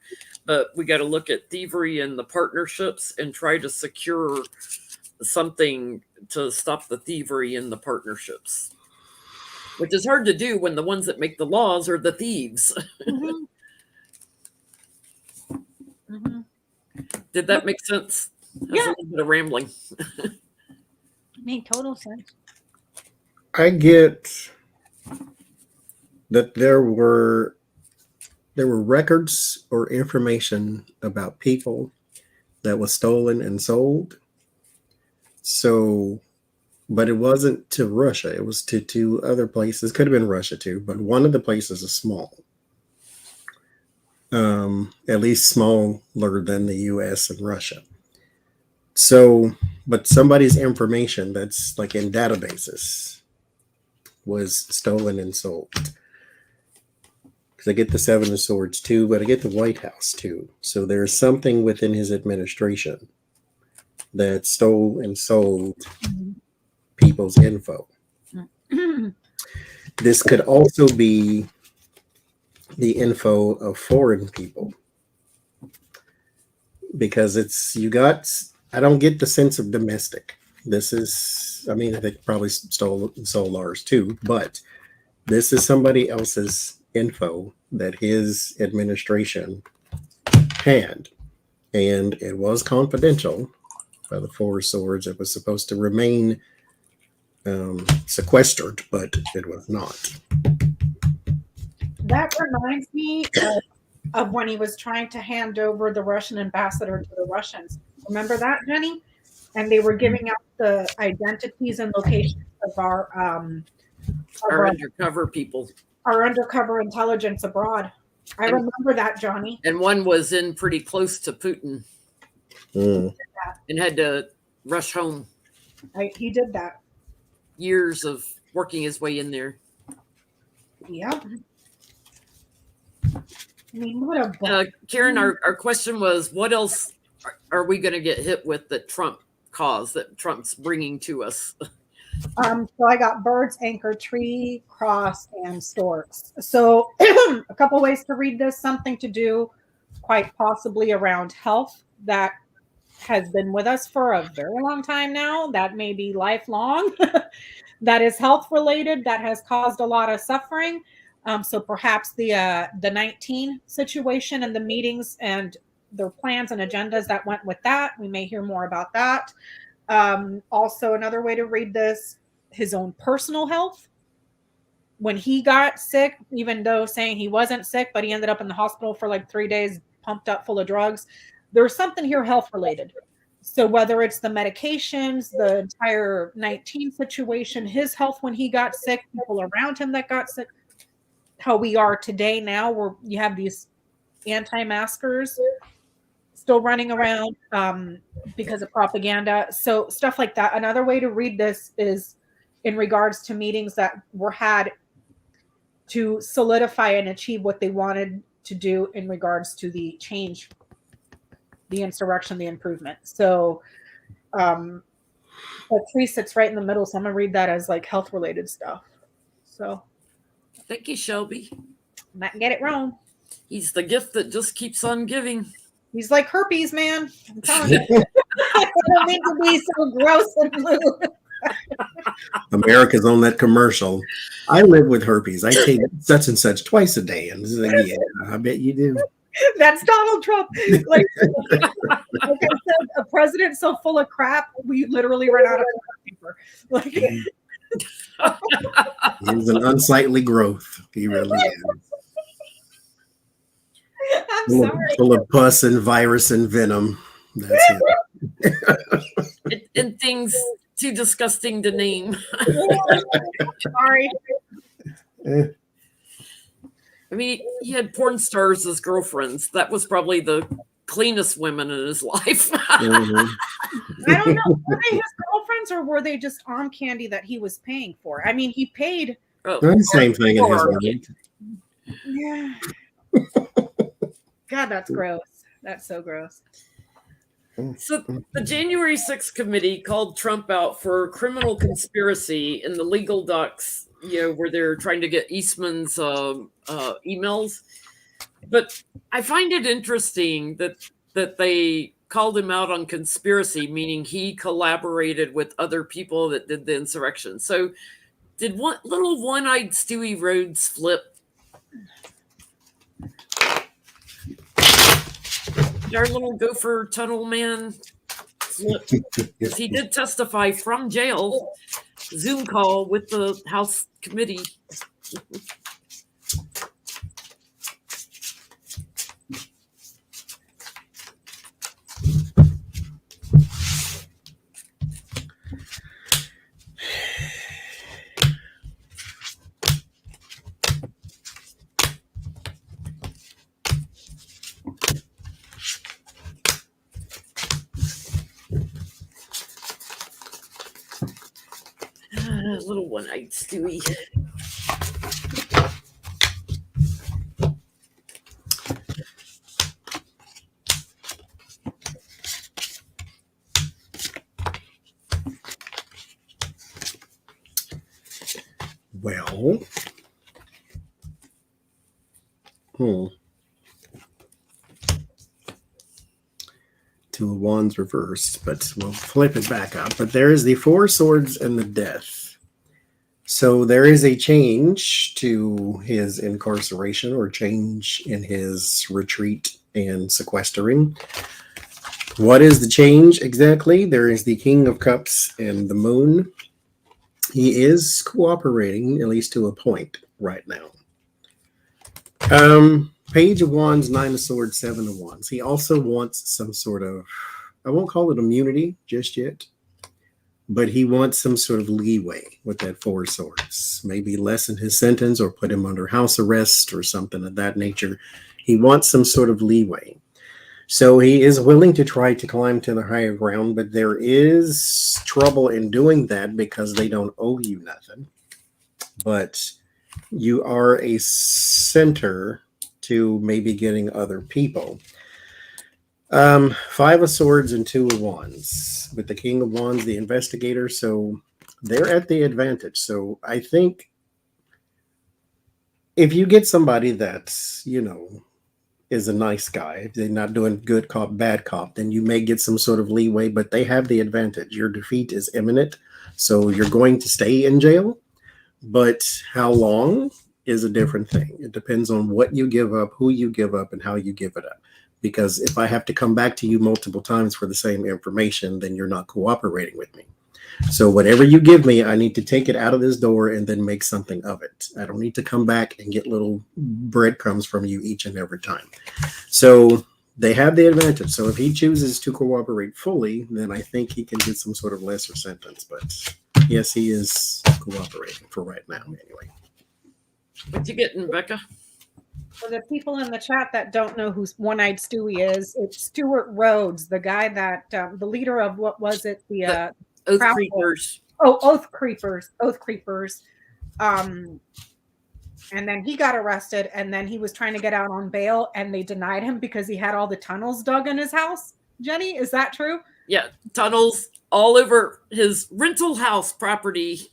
but we got to look at thievery and the partnerships and try to secure something to stop the thievery in the partnerships, which is hard to do when the ones that make the laws are the thieves. Mhm. Mhm. Did that make sense? That was Yeah. a little bit of rambling. Made total sense. I get that there were records or information about people that was stolen and sold. So, but it wasn't to Russia. It was to two other places. Could have been Russia too, but one of the places is small. At least smaller than the U.S. and Russia. So, but somebody's information that's like in databases was stolen and sold. Because I get the Seven of Swords too, but I get the White House too. So there's something within his administration that stole and sold people's info. This could also be the info of foreign people. Because I don't get the sense of domestic. This is, I mean, they probably stole ours too, but this is somebody else's info that his administration had. And it was confidential by the Four of Swords. It was supposed to remain sequestered, but it was not. That reminds me of when he was trying to hand over the Russian ambassador to the Russians. Remember that, Jenny? And they were giving out the identities and locations of our undercover people. Our undercover intelligence abroad. I remember that, Johnie. And one was in pretty close to Putin and had to rush home. He did that. Years of working his way in there. Yeah. I mean, what a Karen, our question was, what else are we going to get hit with that Trump caused, that Trump's bringing to us? So I got birds, anchor, tree, cross, and storks. So a couple ways to read this. Something to do quite possibly around health that has been with us for a very long time now. That may be lifelong. That is health related. That has caused a lot of suffering. So perhaps the 19 situation and the meetings and the plans and agendas that went with that. We may hear more about that. Also, another way to read this, his own personal health. When he got sick, even though saying he wasn't sick, but he ended up in the hospital for like 3 days, pumped up full of drugs. There's something here health related. So whether it's the medications, the entire 19 situation, his health when he got sick, people around him that got sick, how we are today now, where you have these anti-maskers still running around because of propaganda. So stuff like that. Another way to read this is in regards to meetings that were had to solidify and achieve what they wanted to do in regards to the change, the insurrection, the improvement. So the tree sits right in the middle. So I'm going to read that as like health related stuff. So thank you, Shelby. Might get it wrong. He's the gift that just keeps on giving. He's like herpes, man. I'm telling you. I don't mean to be so gross and blue. America's on that commercial. I live with herpes. I take such and such twice a day. And like, yeah, I bet you do. That's Donald Trump. Like I said, a president so full of crap, we literally ran out of paper. Like He's an unsightly growth. He really is. I'm sorry. Full of pus and virus and venom. That's it. and things too disgusting to name. Sorry. I mean, he had porn stars as girlfriends. That was probably the cleanest women in his life. Mhm. I don't know. Were they his girlfriends or were they just arm candy that he was paying for? I mean, he paid. Oh, Not the same thing in his or- mind. Yeah. God, that's gross. That's so gross. So the January 6th committee called Trump out for criminal conspiracy in the legal docs, where they're trying to get Eastman's emails. But I find it interesting that they called him out on conspiracy, meaning he collaborated with other people that did the insurrection. So did little one-eyed Stewie Rhodes flip? Did our little gopher tunnel man flip? Because he did testify from jail, Zoom call with the House committee. Little one-eyed Stewie. Well, Two of Wands reversed, but we'll flip it back up. But there is the Four Swords and the Death. So there is a change to his incarceration or change in his retreat and sequestering. What is the change exactly? There is the King of Cups and the Moon. He is cooperating, at least to a point right now. Page of Wands, Nine of Swords, Seven of Wands. He also wants some sort of, I won't call it immunity just yet, but he wants some sort of leeway with that Four Swords. Maybe lessen his sentence or put him under house arrest or something of that nature. He wants some sort of leeway. So he is willing to try to climb to the higher ground, but there is trouble in doing that because they don't owe you nothing. But you are a center to maybe getting other people. Five of Swords and Two of Wands. With the King of Wands, the investigator, so they're at the advantage. So I think if you get somebody that's, is a nice guy, if they're not doing good cop, bad cop, then you may get some sort of leeway, but they have the advantage. Your defeat is imminent, so you're going to stay in jail, but how long is a different thing. It depends on what you give up, who you give up, and how you give it up. Because if I have to come back to you multiple times for the same information, then you're not cooperating with me. So whatever you give me, I need to take it out of this door and then make something of it. I don't need to come back and get little breadcrumbs from you each and every time. So they have the advantage. So if he chooses to cooperate fully, then I think he can get some sort of lesser sentence. But yes, he is cooperating for right now anyway. What you getting, Becca? For the people in the chat that don't know who One-Eyed Stewie is, it's Stuart Rhodes, the guy that, the leader of, what was it? The Oath Creepers. Oath Creepers. And then he got arrested, and then he was trying to get out on bail, and they denied him because he had all the tunnels dug in his house. Jenny, is that true? Yeah, tunnels all over his rental house property.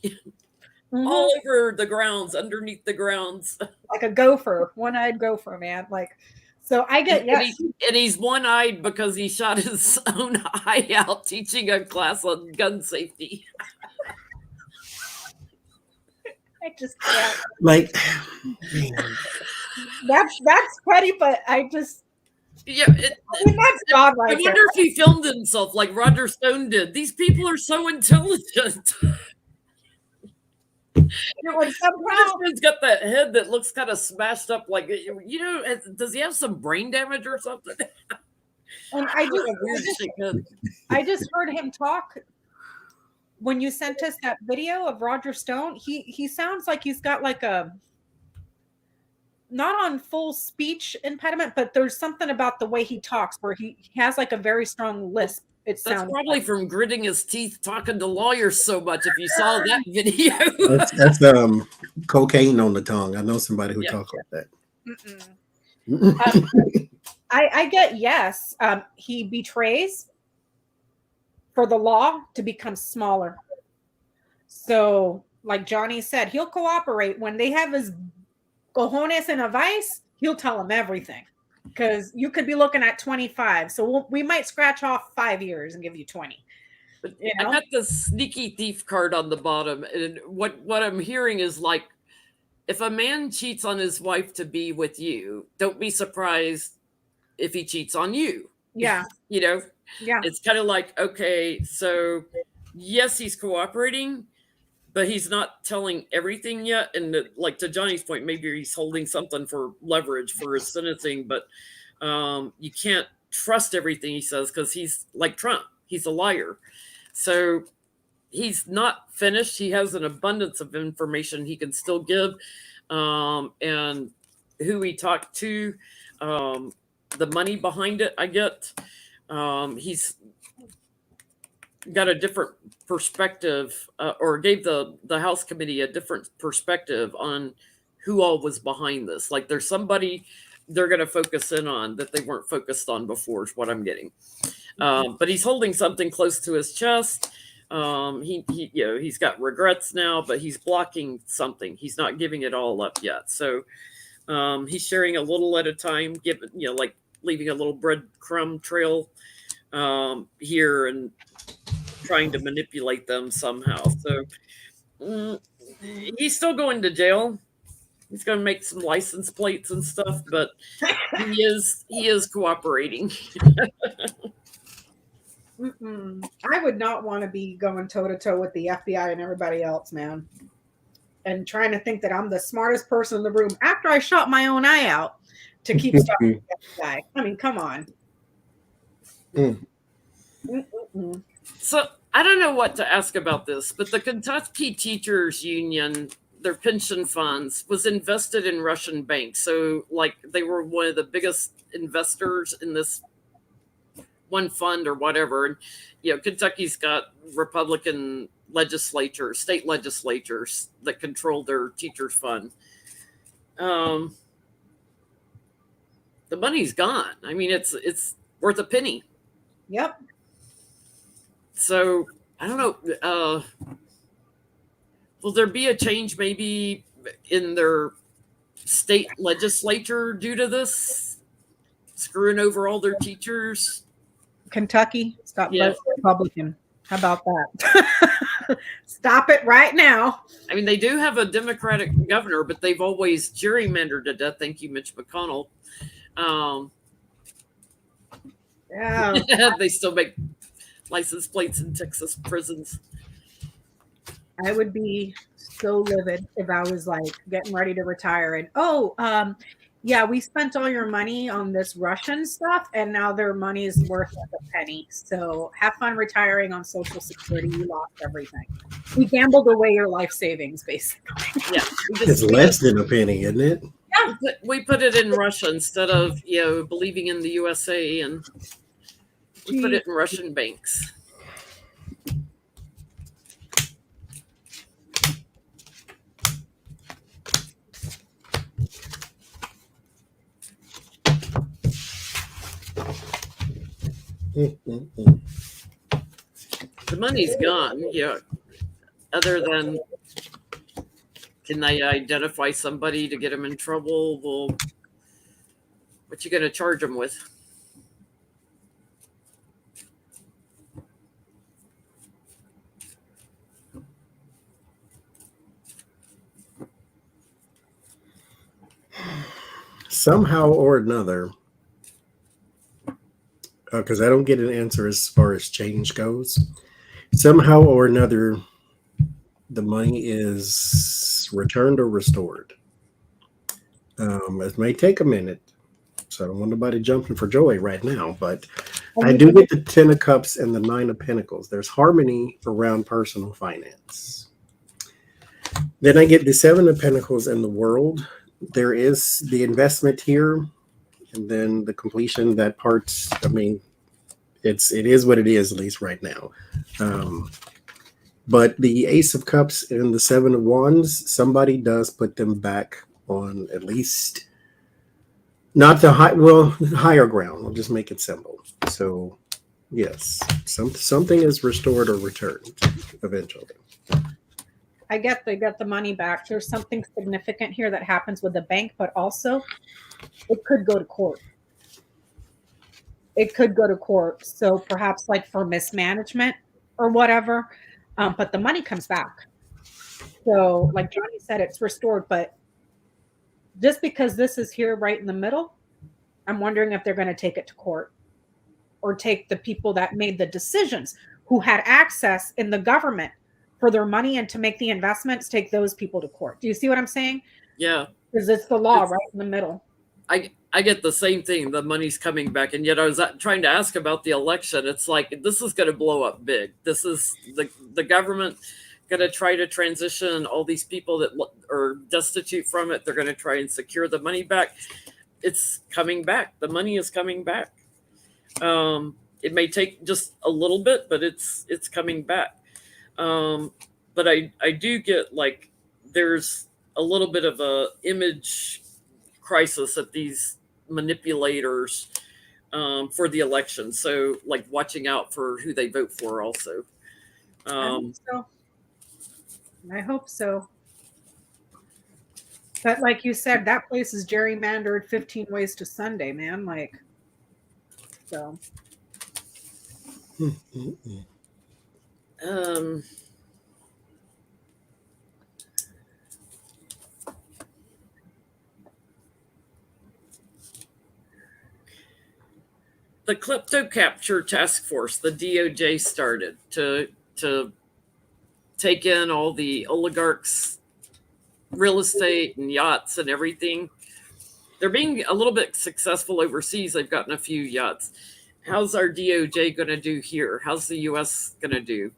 All over the grounds, underneath the grounds. Like a gopher, one-eyed gopher, man. Like, so I get, yes. And he's one-eyed because he shot his own eye out teaching a class on gun safety. I just can't. Like, that's petty, but I just, yeah, that's God right I wonder if he filmed himself like Roger Stone did. These people are so intelligent. He's got that head that looks kind of smashed up, like, does he have some brain damage or something? And I just heard him talk when you sent us that video of Roger Stone. He sounds like he's got like a not on full speech impediment, but there's something about the way he talks where he has like a very strong lisp. It That's sounds probably from gritting his teeth talking to lawyers so much. If you saw that video, That's cocaine on the tongue. I know somebody who Yeah. talks like that. I get yes. He betrays for the law to become smaller. So, like Johnie said, he'll cooperate when they have his cojones in a vice. He'll tell them everything because you could be looking at 25. So we might scratch off 5 years and give you 20. You know? I got the sneaky thief card on the bottom, and what I'm hearing is like, if a man cheats on his wife to be with you, don't be surprised if he cheats on you. Yeah. You know, Yeah. it's kind of like, okay, so yes, he's cooperating, but he's not telling everything yet. And like to Johnny's point, maybe he's holding something for leverage for his sentencing, but you can't trust everything he says because he's like Trump. He's a liar. So he's not finished. He has an abundance of information he can still give, and who he talked to, the money behind it. I get. He's got a different perspective, or gave the House committee a different perspective on who all was behind this. Like there's somebody they're going to focus in on that they weren't focused on before is what I'm getting. But he's holding something close to his chest. He he's got regrets now, but he's blocking something. He's not giving it all up yet. So he's sharing a little at a time, giving, like leaving a little breadcrumb trail here and trying to manipulate them somehow. So he's still going to jail. He's going to make some license plates and stuff, but he is cooperating. I would not want to be going toe to toe with the FBI and everybody else, man. And trying to think that I'm the smartest person in the room after I shot my own eye out to keep stopping the FBI. I mean, come on. So I don't know what to ask about this, but the Kentucky Teachers Union, their pension funds was invested in Russian banks. So like they were one of the biggest investors in this one fund or whatever. And, Kentucky's got Republican legislatures, state legislatures that control their teachers fund. The money's gone. I mean, it's worth a penny. Yep. So I don't know. Will there be a change maybe in their state legislature due to this? Screwing over all their teachers? Kentucky, stop voting Republican. How about that? Stop it right now. I mean, they do have a Democratic governor, but they've always gerrymandered to death. Thank you, Mitch McConnell. Yeah. They still make license plates in Texas prisons. I would be so livid if I was like getting ready to retire and we spent all your money on this Russian stuff and now their money is worth like a penny. So have fun retiring on Social Security. You lost everything. We gambled away your life savings, basically. Yeah, it's less than a penny, isn't it? Yeah, we put it in Russia instead of believing in the USA, and we put it in Russian banks. The money's gone. Other than, can they identify somebody to get them in trouble? Well, what you going to charge them with? Somehow or another, because I don't get an answer as far as change goes. Somehow or another, the money is returned or restored. It may take a minute, so I don't want nobody jumping for joy right now, but I do get the 10 of Cups and the 9 of Pentacles. There's harmony around personal finance. Then I get the 7 of Pentacles and the World. there is the investment here, and then the completion. That part's, I mean, it is what it is, at least right now. But the Ace of Cups and the Seven of Wands, somebody does put them back on at least not the higher ground. I'll just make it simple. So yes, something is restored or returned eventually. I get they got the money back. There's something significant here that happens with the bank, but also it could go to court. It could go to court. So perhaps like for mismanagement or whatever. But the money comes back. So like Johnny said, it's restored. But just because this is here right in the middle, I'm wondering if they're going to take it to court or take the people that made the decisions who had access in the government for their money and to make the investments, take those people to court. Do you see what I'm saying? Yeah. Because it's the law right in the middle. I get the same thing. The money's coming back. And yet I was trying to ask about the election. It's like, this is going to blow up big. This is the government going to try to transition all these people that are destitute from it. They're going to try and secure the money back. It's coming back. The money is coming back. It may take just a little bit, but it's coming back. But I do get like there's a little bit of a image crisis at these manipulators for the election. So like watching out for who they vote for also. I hope so. But like you said, that place is gerrymandered 15 ways to Sunday, man. Like, so. The Klepto Capture Task Force, the DOJ started to take in all the oligarchs' real estate and yachts and everything. They're being a little bit successful overseas. They've gotten a few yachts. How's our DOJ going to do here? How's the U.S. going to do?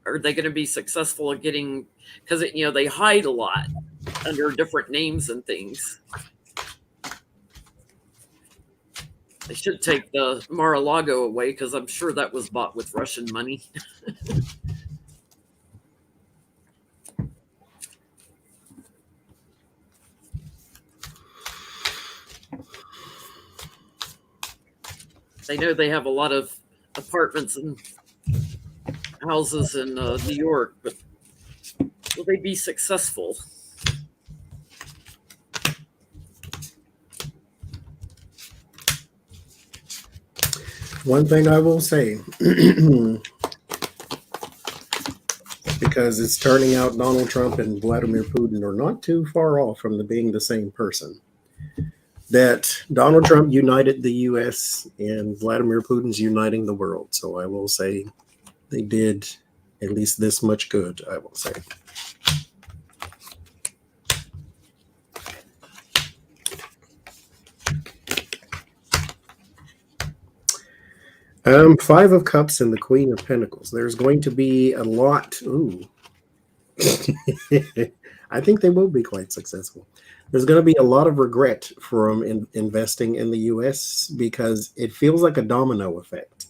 Are they going to be successful at getting, because they hide a lot under different names and things. They should take the Mar-a-Lago away because I'm sure that was bought with Russian money. They know they have a lot of apartments and houses in New York, but will they be successful? One thing I will say, because it's turning out Donald Trump and Vladimir Putin are not too far off from being the same person, that Donald Trump united the U.S. and Vladimir Putin's uniting the world. So I will say they did at least this much good, I will say. Five of Cups and the Queen of Pentacles. There's going to be a lot. Ooh. I think they will be quite successful. There's going to be a lot of regret from investing in the U.S. because it feels like a domino effect.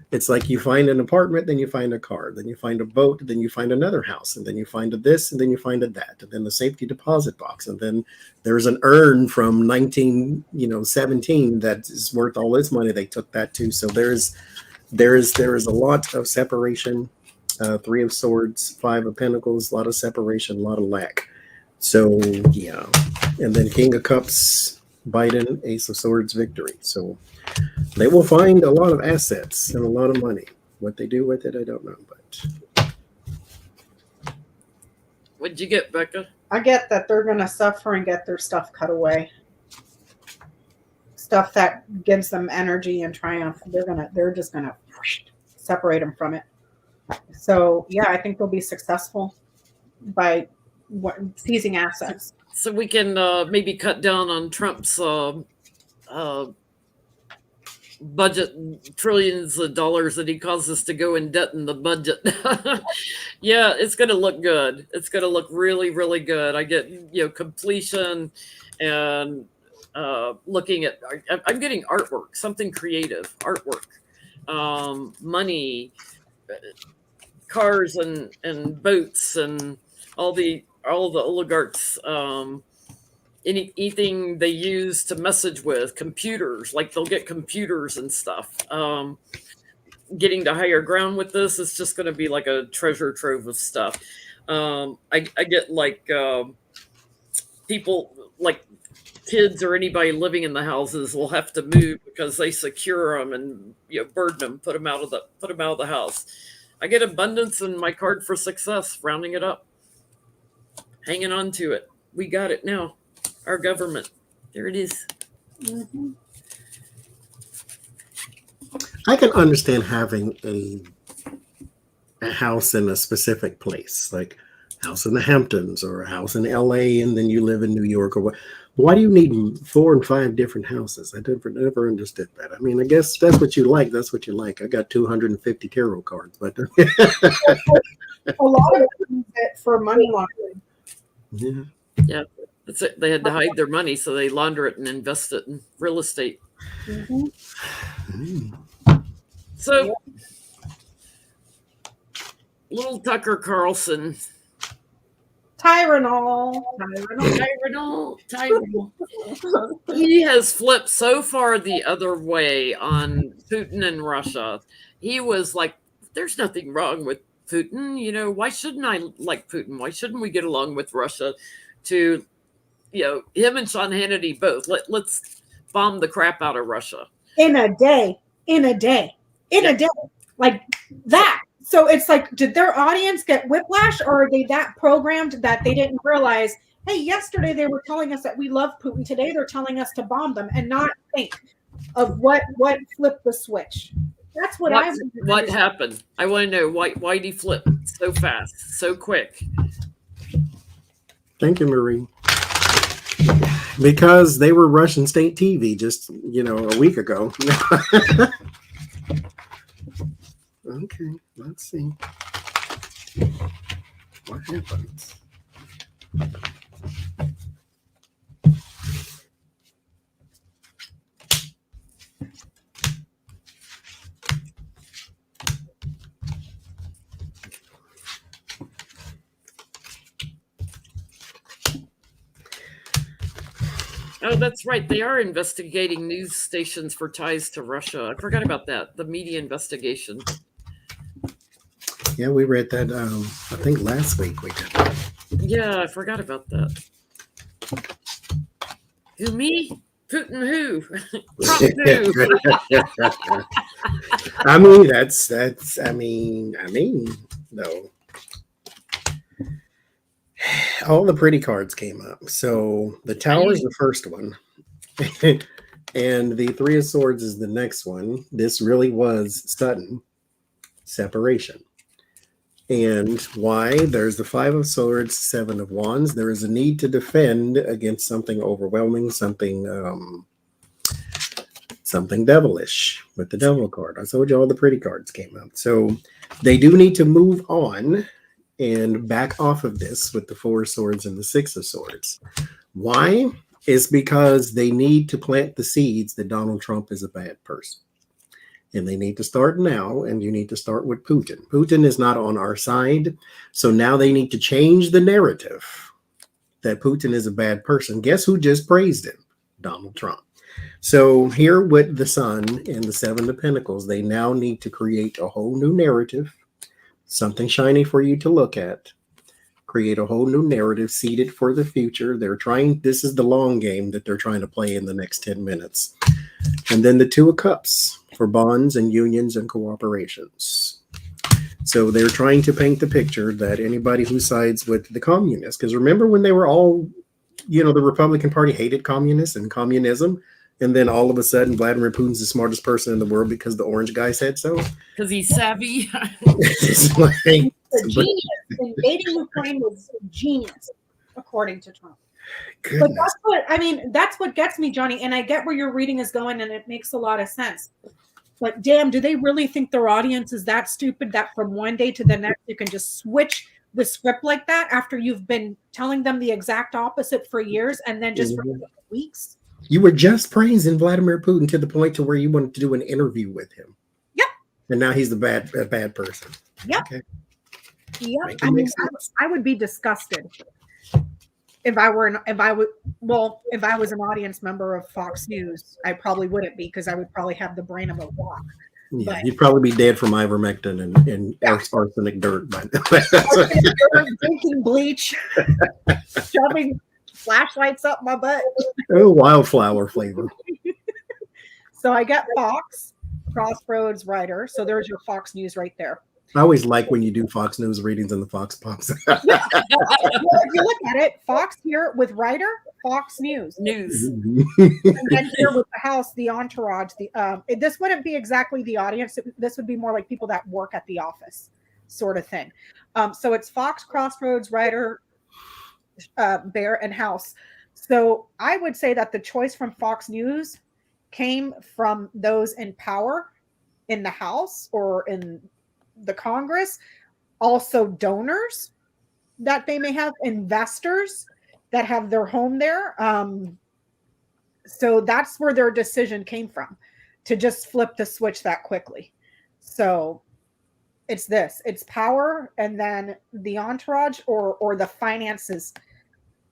It's like you find an apartment, then you find a car, then you find a boat, then you find another house, and then you find a this, and then you find a that, and then the safety deposit box, and then there's an urn from 1917 that is worth all this money. They took that too. So there is a lot of separation. Three of Swords, Five of Pentacles, a lot of separation, a lot of lack. So yeah, and then King of Cups, Biden, Ace of Swords, victory. So they will find a lot of assets and a lot of money. What they do with it, I don't know. But what'd you get, Becca? I get that they're going to suffer and get their stuff cut away. Stuff that gives them energy and triumph. They're just going to separate them from it. So yeah, I think they'll be successful by seizing assets. So we can maybe cut down on Trump's budget trillions of dollars that he causes to go in debt in the budget. Yeah, it's going to look good. It's going to look really, really good. I get, completion and looking at, I'm getting artwork, something creative, artwork, money, cars and boats and all the oligarchs, anything they use to message with, computers, like they'll get computers and stuff. Getting to higher ground with this is just going to be like a treasure trove of stuff. I get like people, like kids or anybody living in the houses will have to move because they secure them and burden them, put them out of the house. I get abundance in my card for success, rounding it up, hanging on to it. We got it now. Our government. There it is. Mm-hmm. I can understand having a house in a specific place, like a house in the Hamptons or a house in LA, and then you live in New York or what. Why do you need 4 and 5 different houses? I never understood that. I mean, I guess that's what you like. That's what you like. I got 250 tarot cards, but A lot of it use it for money laundering. yeah. Yeah, that's it. They had to hide their money, so they launder it and invest it in real estate. Mm-hmm. So, little Tucker Carlson. Tylenol. He has flipped so far the other way on Putin and Russia. He was like, there's nothing wrong with Putin. Why shouldn't I like Putin? Why shouldn't we get along with Russia? To, him and Sean Hannity both. Let's bomb the crap out of Russia. In a day. Like that. So it's like, did their audience get whiplash, or are they that programmed that they didn't realize, hey, yesterday they were telling us that we love Putin. Today they're telling us to bomb them, and not think of what flipped the switch. That's what What happened? I want to know why did he flip so fast, so quick? Thank you, Marie. Because they were Russian state TV just, a week ago. Okay, let's see. What happens? Oh, that's right. They are investigating news stations for ties to Russia. I forgot about that. The media investigation. Yeah, we read that, I think last week we did. Yeah, I forgot about that. Who, me? Putin who? Trump who? I mean, that's, no. All the pretty cards came up. So the Tower is the first one. And the Three of Swords is the next one. This really was sudden separation. And why? There's the Five of Swords, Seven of Wands. There is a need to defend against something overwhelming, something devilish with the Devil card. I told you all the pretty cards came up. So they do need to move on and back off of this with the Four of Swords and the Six of Swords. Why? Is because they need to plant the seeds that Donald Trump is a bad person. And they need to start now, and you need to start with Putin. Putin is not on our side, so now they need to change the narrative that Putin is a bad person. Guess who just praised him? Donald Trump. So here with the Sun and the Seven of Pentacles, they now need to create a whole new narrative, something shiny for you to look at, create a whole new narrative, seeded for the future. This is the long game that they're trying to play in the next 10 minutes. And then the Two of Cups for bonds and unions and cooperations. So they're trying to paint the picture that anybody who sides with the communists, because remember when they were all, the Republican Party hated communists and communism, and then all of a sudden Vladimir Putin's the smartest person in the world because the orange guy said so? Because he's savvy. It's like, a genius. Invading Ukraine was a genius, according to Trump. But Goodness. that's what I mean. That's what gets me, Johnny. And I get where your reading is going, and it makes a lot of sense. But damn, do they really think their audience is that stupid that from one day to the next you can just switch the script like that after you've been telling them the exact opposite for years and then just for weeks? You were just praising Vladimir Putin to the point to where you wanted to do an interview with him. Yep. And now he's the bad person. Yep. Okay. Yep. I mean, I would be disgusted if I was an audience member of Fox News. I probably wouldn't be, because I would probably have the brain of a rock. Yeah, But you'd probably be dead from ivermectin and arsenic dirt. drinking bleach, shoving flashlights up my butt. Oh, wildflower flavor. So I get Fox, Crossroads writer. So there's your Fox News right there. I always like when you do Fox News readings and the Fox pops. Well, if you look at it, Fox here with writer, Fox News. And then here with the house, the entourage. This wouldn't be exactly the audience. This would be more like people that work at the office, sort of thing. So it's Fox, Crossroads, writer, Bear, and House. So I would say that the choice from Fox News came from those in power in the House or in the Congress, also donors that they may have, investors that have their home there. So that's where their decision came from, to just flip the switch that quickly. So it's power, and then the entourage or the finances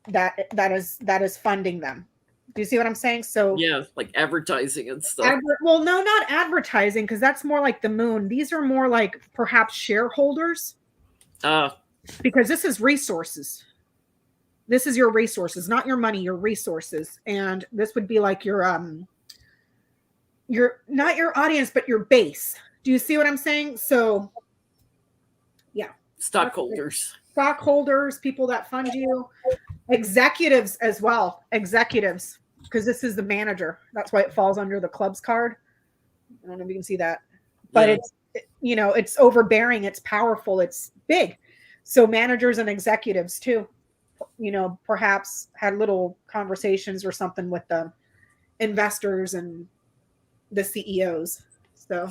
that is funding them. Do you see what I'm saying? So yeah, like advertising and stuff. Well, no, not advertising, because that's more like the moon. These are more like perhaps shareholders. Because this is resources. This is your resources, not your money, your resources. And this would be like your not your audience, but your base. Do you see what I'm saying? So yeah. Stockholders, people that fund you, executives as well. Executives, because this is the manager. That's why it falls under the clubs card. I don't know if you can see that, but it's it's overbearing, it's powerful, it's big. So managers and executives too, perhaps had little conversations or something with the investors and the CEOs. So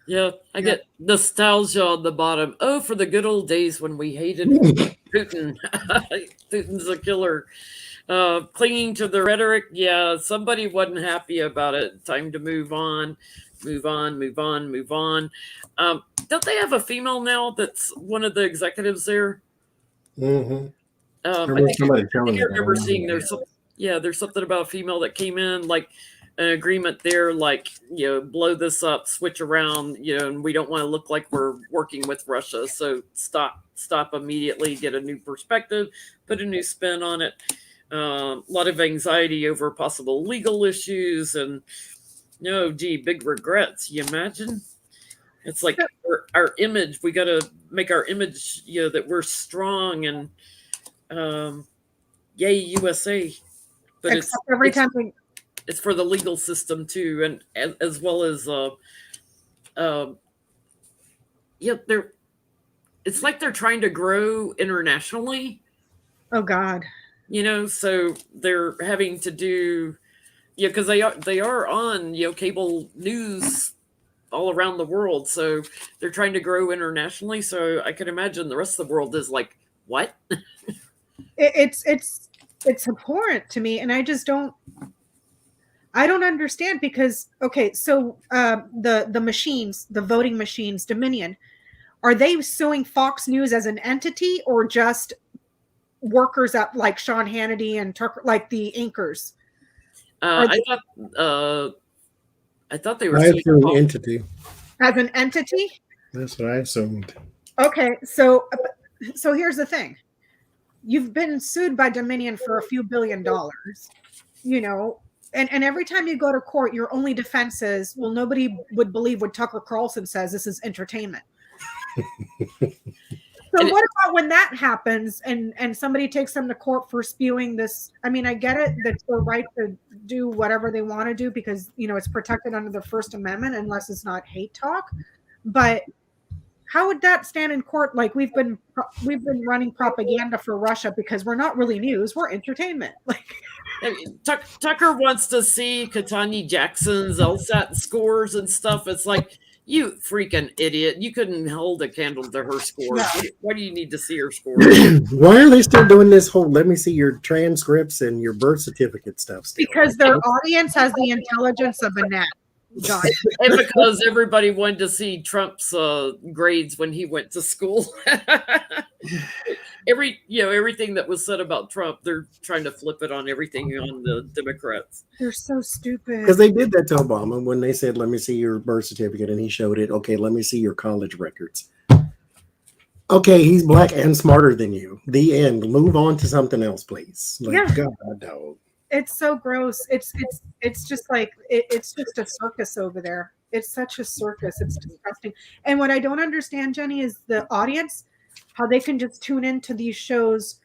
yeah, I get nostalgia on the bottom. Oh, for the good old days when we hated Putin. Putin's a killer. Clinging to the rhetoric. Yeah, somebody wasn't happy about it. Time to move on. Don't they have a female now that's one of the executives there? Mm-hmm. I remember seeing there's something about a female that came in, like an agreement there, like, blow this up, switch around, and we don't want to look like we're working with Russia. So stop immediately, get a new perspective, put a new spin on it. A lot of anxiety over possible legal issues and big regrets. You imagine? It's like our image. We got to make our image, that we're strong and yay USA. But it's for the legal system too, and as well as it's like they're trying to grow internationally. Oh God. So they're having to do because they are on cable news all around the world, so they're trying to grow internationally. So I can imagine the rest of the world is like, what? It's abhorrent to me, and I don't understand, because so the machines, the voting machines, Dominion, are they suing Fox News as an entity or just workers at like Sean Hannity and Tucker, like the anchors? I thought they were suing an entity. As an entity? That's what I assumed. Okay, so here's the thing. You've been sued by Dominion for a few $1 billion, and every time you go to court, your only defense is, well, nobody would believe what Tucker Carlson says. This is entertainment. So what about when that happens and somebody takes them to court for spewing this? I mean, I get it. That's their right to do whatever they want to do because, it's protected under the First Amendment unless it's not hate talk. But How would that stand in court? Like we've been running propaganda for Russia because we're not really news, we're entertainment. Like Tucker wants to see Katani Jackson's LSAT scores and stuff. It's like, you freaking idiot. You couldn't hold a candle to her scores. Yeah. Why do you need to see her scores? Why are they still doing this whole let me see your transcripts and your birth certificate stuff still? Because their audience has the intelligence of a gnat. John. And because everybody wanted to see Trump's grades when he went to school. Everything that was said about Trump, they're trying to flip it on everything on the Democrats. They're so stupid. Because they did that to Obama when they said, let me see your birth certificate, and he showed it. Okay, let me see your college records. Okay, he's black and smarter than you. The end. Move on to something else, please. Like, Yeah. God, dog. It's so gross. It's just like it's just a circus over there. It's such a circus. It's disgusting. And what I don't understand, Jenny, is the audience, how they can just tune into these shows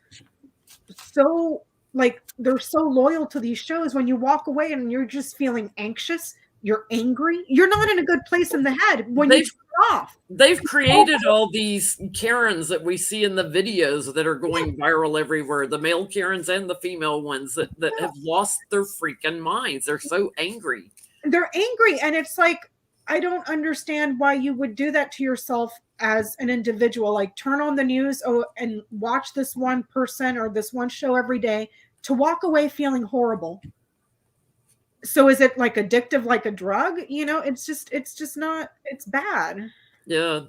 so like they're so loyal to these shows. When you walk away and you're just feeling anxious, you're angry, you're not in a good place in the head when you turn it off. They've created all these Karens that we see in the videos that are going viral everywhere, the male Karens and the female ones that have lost their freaking minds. They're so angry. They're angry. And it's like, I don't understand why you would do that to yourself as an individual. Like turn on the news and watch this one person or this one show every day to walk away feeling horrible. So is it like addictive, like a drug? It's just not, it's bad. Yeah.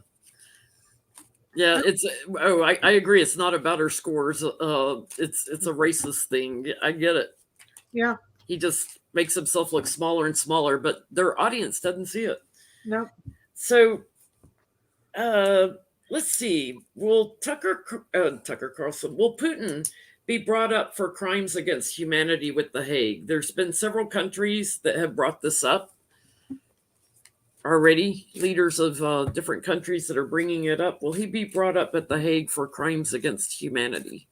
I agree. It's not about her scores. It's a racist thing. I get it. Yeah. He just makes himself look smaller and smaller, but their audience doesn't see it. No. So, let's see. Will Tucker Carlson, will Putin be brought up for crimes against humanity with The Hague? There's been several countries that have brought this up already, leaders of different countries that are bringing it up. Will he be brought up at The Hague for crimes against humanity?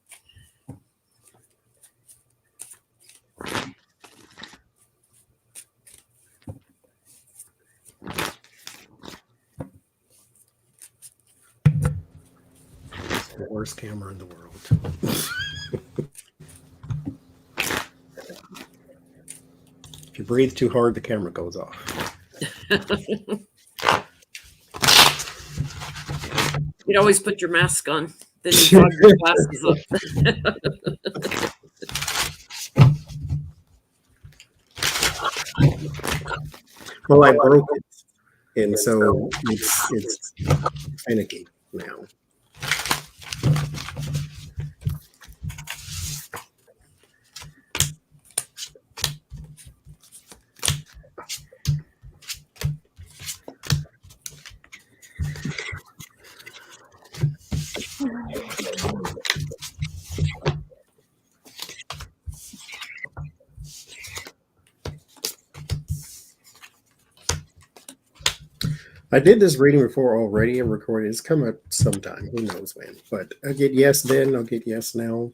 The worst camera in the world. If you breathe too hard, the camera goes off. You'd always put your mask on. Then you fog your glasses up. Well, I broke it, and so it's finicky now. I did this reading before already and recorded. It's come up sometime. Who knows when? But I'll get yes then. I'll get yes now.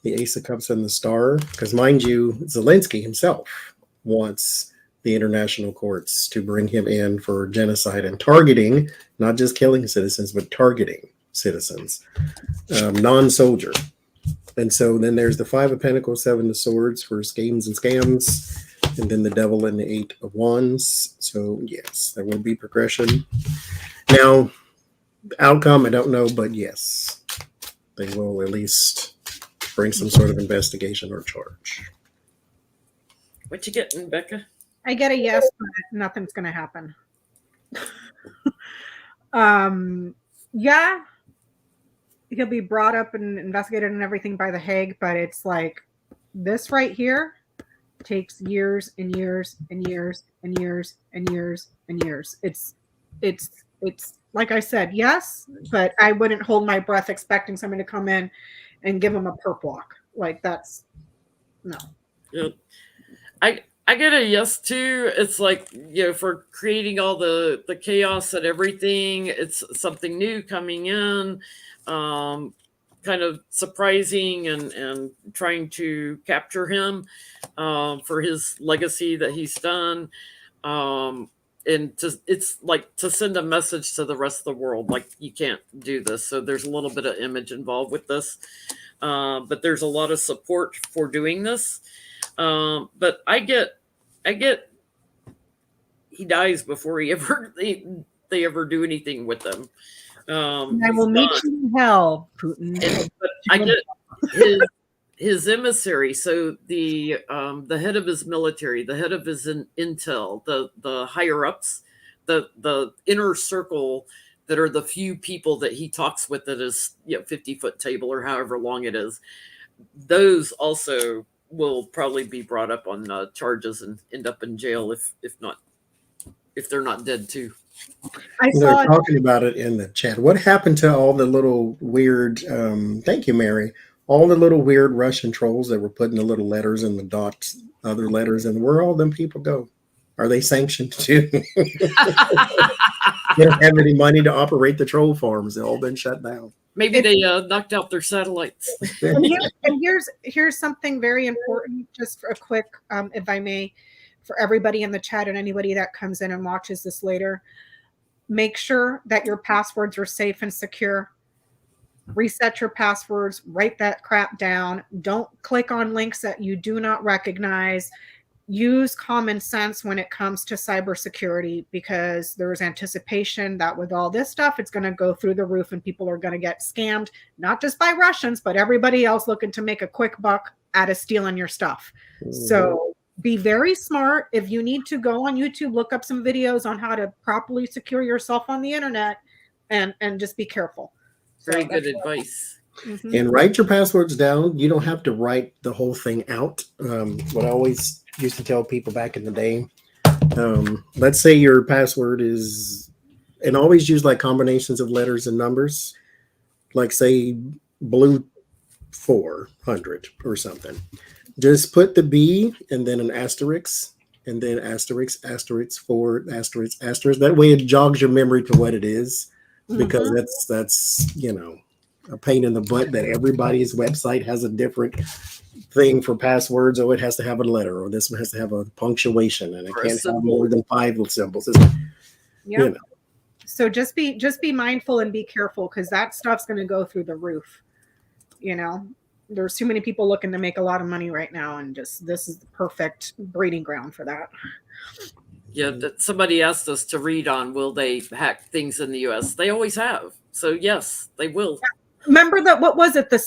The Ace of Cups and the Star. Because mind you, Zelensky himself wants the international courts to bring him in for genocide and targeting, not just killing citizens, but targeting citizens, non-soldier. And so then there's the Five of Pentacles, Seven of Swords for schemes and scams. And then the Devil and the Eight of Wands. So yes, there will be progression. Now, the outcome, I don't know, but yes, they will at least bring some sort of investigation or charge. What you getting, Becca? I get a yes, but nothing's going to happen. Yeah, he'll be brought up and investigated and everything by the Hague, but it's like this right here takes years and years and years and years and years and years. It's like I said, yes, but I wouldn't hold my breath expecting someone to come in and give them a perp walk. Like that's no. Yeah. I get a yes too. It's like, for creating all the chaos and everything. It's something new coming in. Kind of surprising and trying to capture him for his legacy that he's done. it's like to send a message to the rest of the world, like you can't do this. So there's a little bit of image involved with this, but there's a lot of support for doing this. But I get he dies before they ever do anything with them. I will meet you in hell, Putin. But I get his emissary. So the head of his military, the head of his intel, the higher ups, the inner circle that are the few people that he talks with at his 50-foot table or however long it is. Those also will probably be brought up on charges and end up in jail if they're not dead too. They're talking about it in the chat. What happened to all the little weird? Thank you, Mary. All the little weird Russian trolls that were putting the little letters and the dots, other letters, and where all them people go? Are they sanctioned too? They don't have any money to operate the troll farms. They've all been shut down. Maybe they knocked out their satellites. And here's something very important, just for a quick, if I may, for everybody in the chat and anybody that comes in and watches this later. Make sure that your passwords are safe and secure. Reset your passwords, write that crap down. Don't click on links that you do not recognize. Use common sense when it comes to cybersecurity, because there's anticipation that with all this stuff, it's going to go through the roof and people are going to get scammed, not just by Russians, but everybody else looking to make a quick buck out of stealing your stuff. So be very smart. If you need to go on YouTube, look up some videos on how to properly secure yourself on the internet, and just be careful. Very good advice. Mm-hmm. And write your passwords down. You don't have to write the whole thing out. What I always used to tell people back in the day, let's say your password is, and always use like combinations of letters and numbers, like say blue 400 or something. Just put the B and then an asterisk, and then asterisk, asterisk, 4, asterisk, asterisk. That way it jogs your memory to what it is, because that's a pain in the butt that everybody's website has a different thing for passwords, or it has to have a letter, or this one has to have a punctuation, and it can't have more than 5 symbols. So just be mindful and be careful, because that stuff's going to go through the roof. There's too many people looking to make a lot of money right now, and just this is the perfect breeding ground for that. Yeah, that somebody asked us to read on, will they hack things in the U.S.? They always have. So yes, they will. Remember that? What was it? The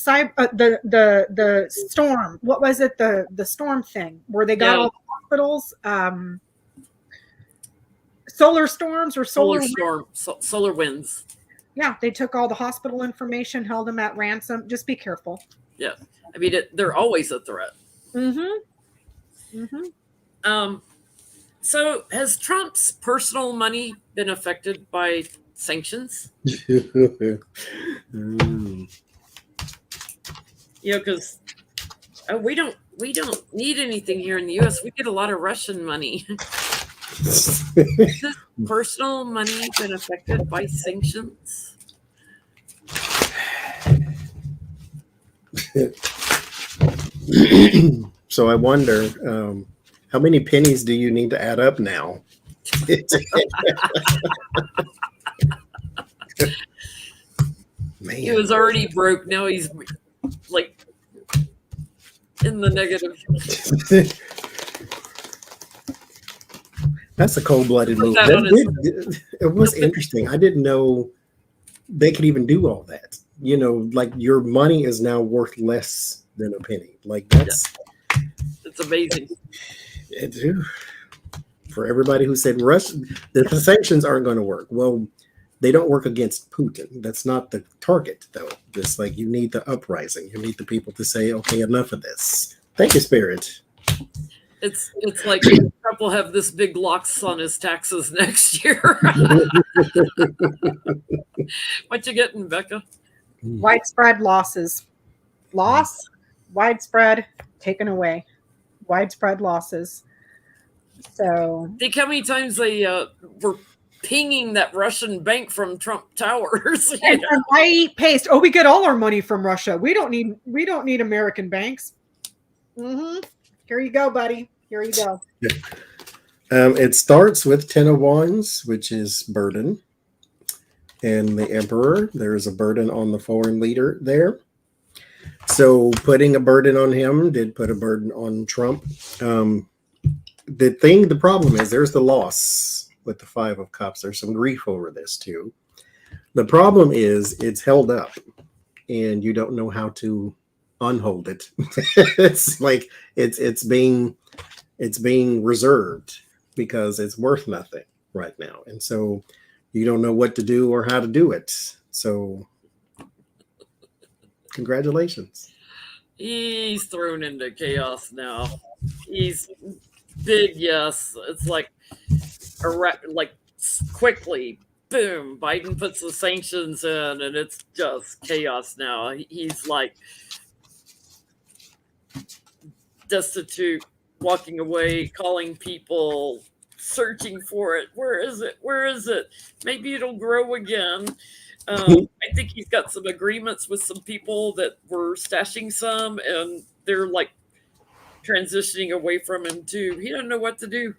storm. What was it? The storm thing where they got all the hospitals. Solar storms or solar winds. Yeah, they took all the hospital information, held them at ransom. Just be careful. Yeah, I mean they're always a threat. So has Trump's personal money been affected by sanctions? Because we don't need anything here in the U.S. We get a lot of Russian money. Has his personal money been affected by sanctions? So I wonder, how many pennies do you need to add up now? Man. He was already broke. Now he's like in the negative. That's a cold-blooded move. It was interesting. I didn't know they could even do all that. Like your money is now worth less than a penny. Like it's amazing. For everybody who said the sanctions aren't going to work. Well, they don't work against Putin. That's not the target, though. Just like you need the uprising. You need the people to say, okay, enough of this. Thank you, Spirit. It's like Trump will have this big loss on his taxes next year. What you getting, Becca? Widespread losses. Widespread, taken away. Widespread losses. So think how many times they were pinging that Russian bank from Trump Towers. And I eat paste. Oh, we get all our money from Russia. We don't need American banks. Here you go, buddy. Here you go. It starts with 10 of Wands, which is burden. And the Emperor, there is a burden on the foreign leader there. So putting a burden on him did put a burden on Trump. The problem is there's the loss with the 5 of Cups. There's some grief over this too. The problem is it's held up and you don't know how to unhold it. It's like it's being reserved because it's worth nothing right now. And so you don't know what to do or how to do it. So congratulations. He's thrown into chaos now. He's big, yes. It's like quickly, boom, Biden puts the sanctions in and it's just chaos now. He's like destitute, walking away, calling people, searching for it. Where is it? Where is it? Maybe it'll grow again. I think he's got some agreements with some people that were stashing some, and they're like transitioning away from him too. He doesn't know what to do.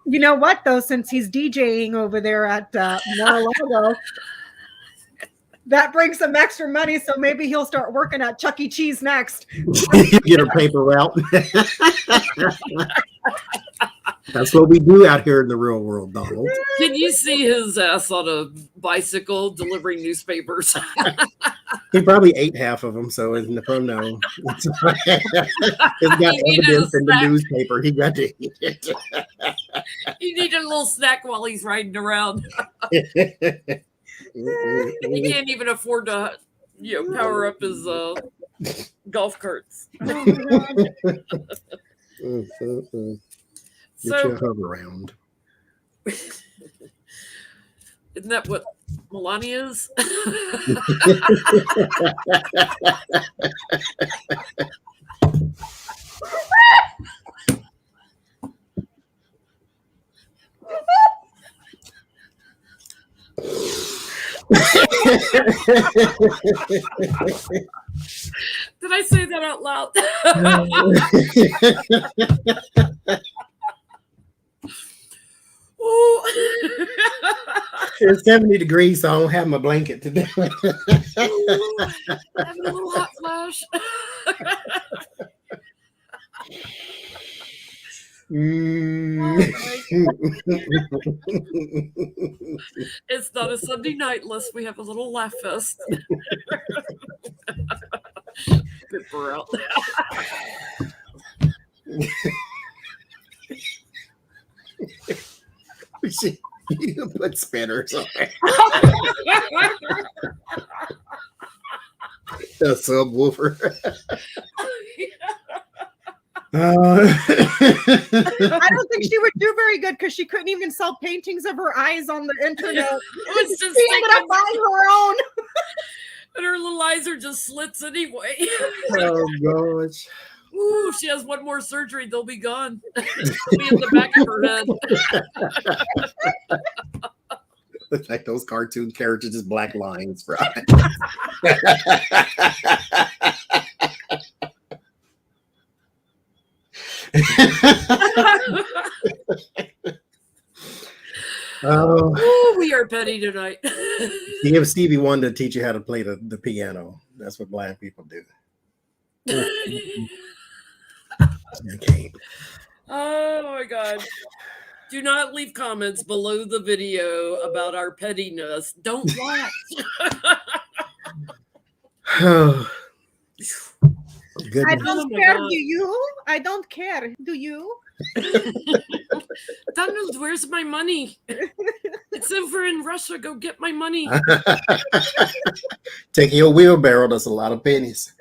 You know what, though, since he's DJing over there at Mar-a-Lago, that brings some extra money, so maybe he'll start working at Chuck E. Cheese next. Get a paper route. That's what we do out here in the real world, Donald. Can you see his ass on a bicycle delivering newspapers? He probably ate half of them, so it's no. It's got evidence in the newspaper. He got to eat it. He needed a little snack while he's riding around. He can't even afford to, power up his golf carts. Oh my God. Get your hub around. Isn't that what Melania is? Did I say that out loud? It's 70 degrees, so I don't have my blanket today. Having a little hot flash. It's not a Sunday night unless we have a little laugh fest. Good for out. You put spinners on it. A subwoofer. I don't think she would do very good because she couldn't even sell paintings of her eyes on the internet. It was just She ended up buying her own. And her little eyes are just slits anyway. Oh gosh. Ooh, she has one more surgery, they'll be gone. They'll be in the back of her head. Looks like those cartoon characters, just black lines, right? Oh, we are petty tonight. You give Stevie Wonder to teach you how to play the piano. That's what blind people do. Okay. Oh my God. Do not leave comments below the video about our pettiness. Don't watch. Goodness. I don't Oh my care. God. Do you? I don't care. Do you? Donald, where's my money? It's over in Russia. Go get my money. Taking your wheelbarrow, that's a lot of pennies.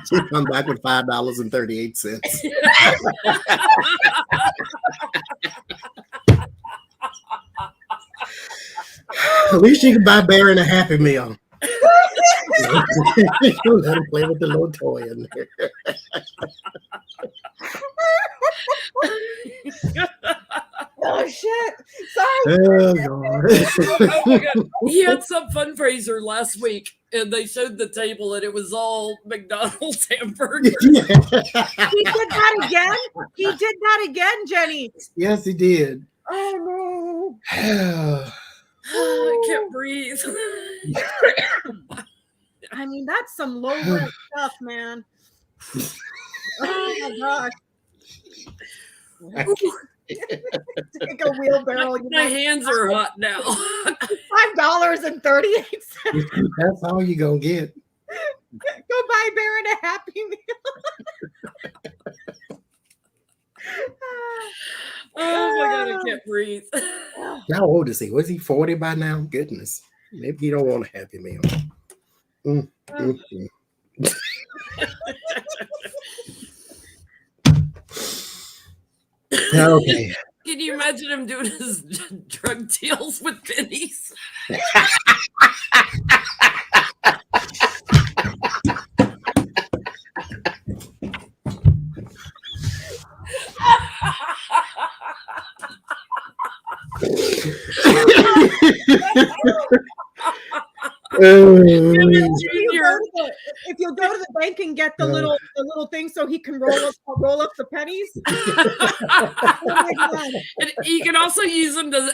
She come back with $5.38. At least you can buy Baron a Happy Meal. Let him play with the little toy in there. Oh shit! Sorry. Oh, God. Oh my God. He had some fundraiser last week and they showed the table, and it was all McDonald's hamburgers. He did that again. He did that again, Jenny. Yes, he did. Oh I can't breathe. no! I mean, that's some low rent stuff, man. Oh my gosh! Take a wheelbarrow. My hands are hot now. $5.38. That's all you gonna get. Go buy Baron a Happy Meal. Oh my God, I can't breathe. How old is he? Was he 40 by now? Goodness. Maybe he don't want a Happy Meal. Okay. Can you imagine him doing his drug deals with pennies? If you'll go to the bank and get the little thing so he can roll up the pennies. Oh my God. And you can also use them to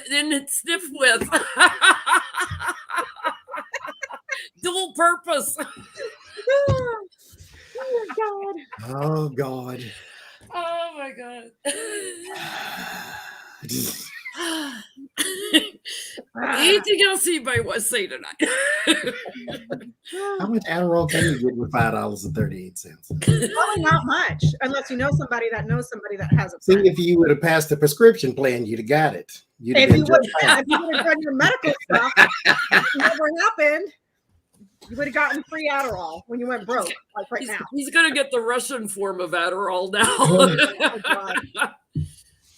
sniff with. Dual purpose. Oh God. Oh God. Oh my God. Anything else anybody wants to say tonight? How much Adderall can you get with $5.38? Probably not much, unless you know somebody that knows somebody that has a See, friend. if you would have passed the prescription plan, you'd have got it. You'd have If been you just would fine. have done your medical stuff, it never happened. You would have gotten free Adderall when you went broke, like right now. He's gonna get the Russian form of Adderall now.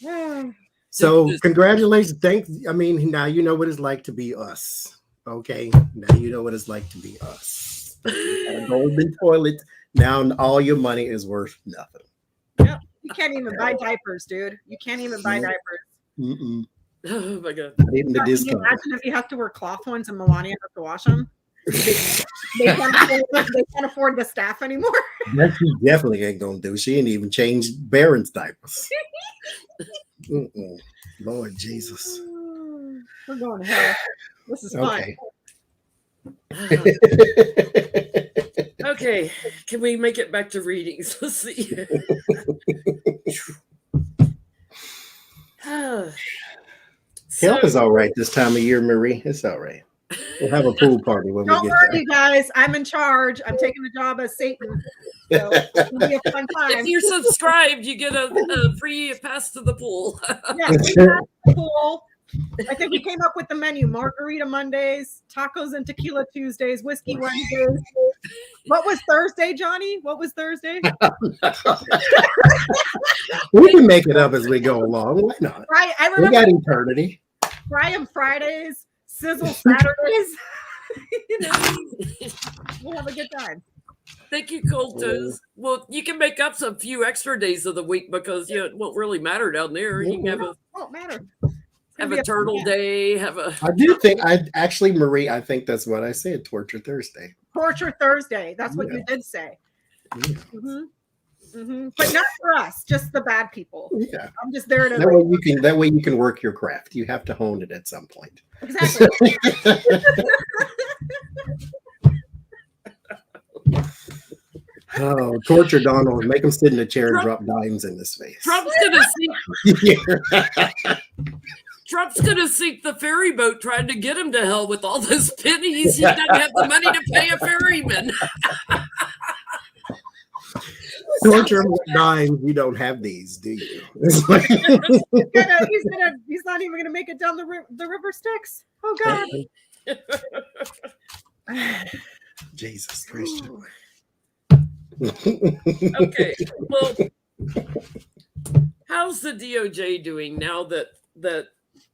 Oh, So congratulations. I mean, now you know what it's like to be us. Okay. Now you know what it's like to be us. You got a golden toilet. Now all your money is worth nothing. yep. You can't even buy diapers, dude. You can't even buy diapers. Mm-mm. Oh my God. Not even the Can you discount. imagine if you have to wear cloth ones and Melania has to wash them? They can't afford the staff anymore. That she definitely ain't gonna do. She ain't even changed Baron's diapers. Mm-mm. Lord Jesus. We're going to hell. This is fun. Okay. Okay, can we make it back to readings? Let's see. Health is all right this time of year, Marie. It's all right. We'll have a pool party when Don't we get worry, there. you guys. I'm in charge. I'm taking the job as Satan. So it'll be a fun time. If you're subscribed, you get a free pass to the pool. Yeah, we have the pool. I think we came up with the menu: margarita Mondays, tacos and tequila Tuesdays, whiskey Wednesdays. What was Thursday, Johnny? What was Thursday? We can make it up as we go along. Why not? Right, I We remember got eternity. Fry 'em Fridays, sizzle Saturdays. You know, we'll have a good time. Thank you, Cold Toes. Well, you can make up some few extra days of the week because it won't really matter down there. You can Won't matter. have a turtle day. I do think Marie, I think that's what I said. Torture Thursday. Torture Thursday. That's what you did say. Yeah. But not for us, just the bad people. Yeah. I'm just there to. That way you can work your craft. You have to hone it at some point. Exactly. Oh, torture Donald. Make him sit in a chair and drop dimes in his face. Trump's gonna sink the ferry boat trying to get him to hell with all those pennies. He doesn't have the money to pay a ferryman. Torture him with dimes. You don't have these, do you? He's not even gonna make it down the river Styx. Oh God. Jesus Christian. Okay. Well, how's the DOJ doing now that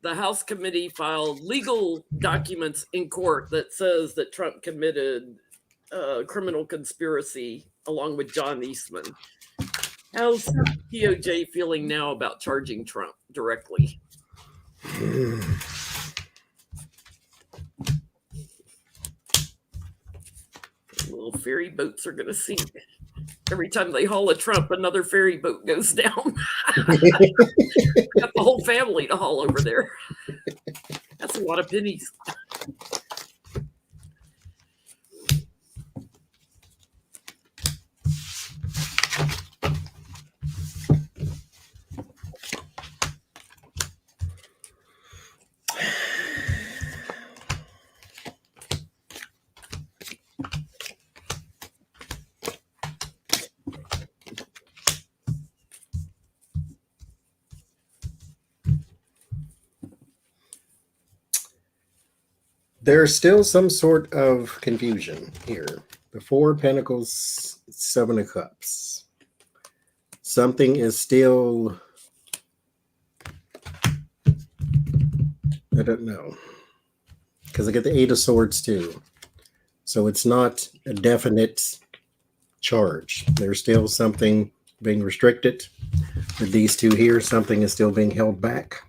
the House committee filed legal documents in court that says that Trump committed criminal conspiracy along with John Eastman? How's DOJ feeling now about charging Trump directly? little ferry boats are going to sink. Every time they haul a Trump, another ferry boat goes down. Got the whole family to haul over there. That's a lot of pennies. There's still some sort of confusion here. The Four of Pentacles, Seven of Cups. Something is still, I don't know. Because I get the Eight of Swords too. So it's not a definite charge. There's still something being restricted. With these two here, something is still being held back.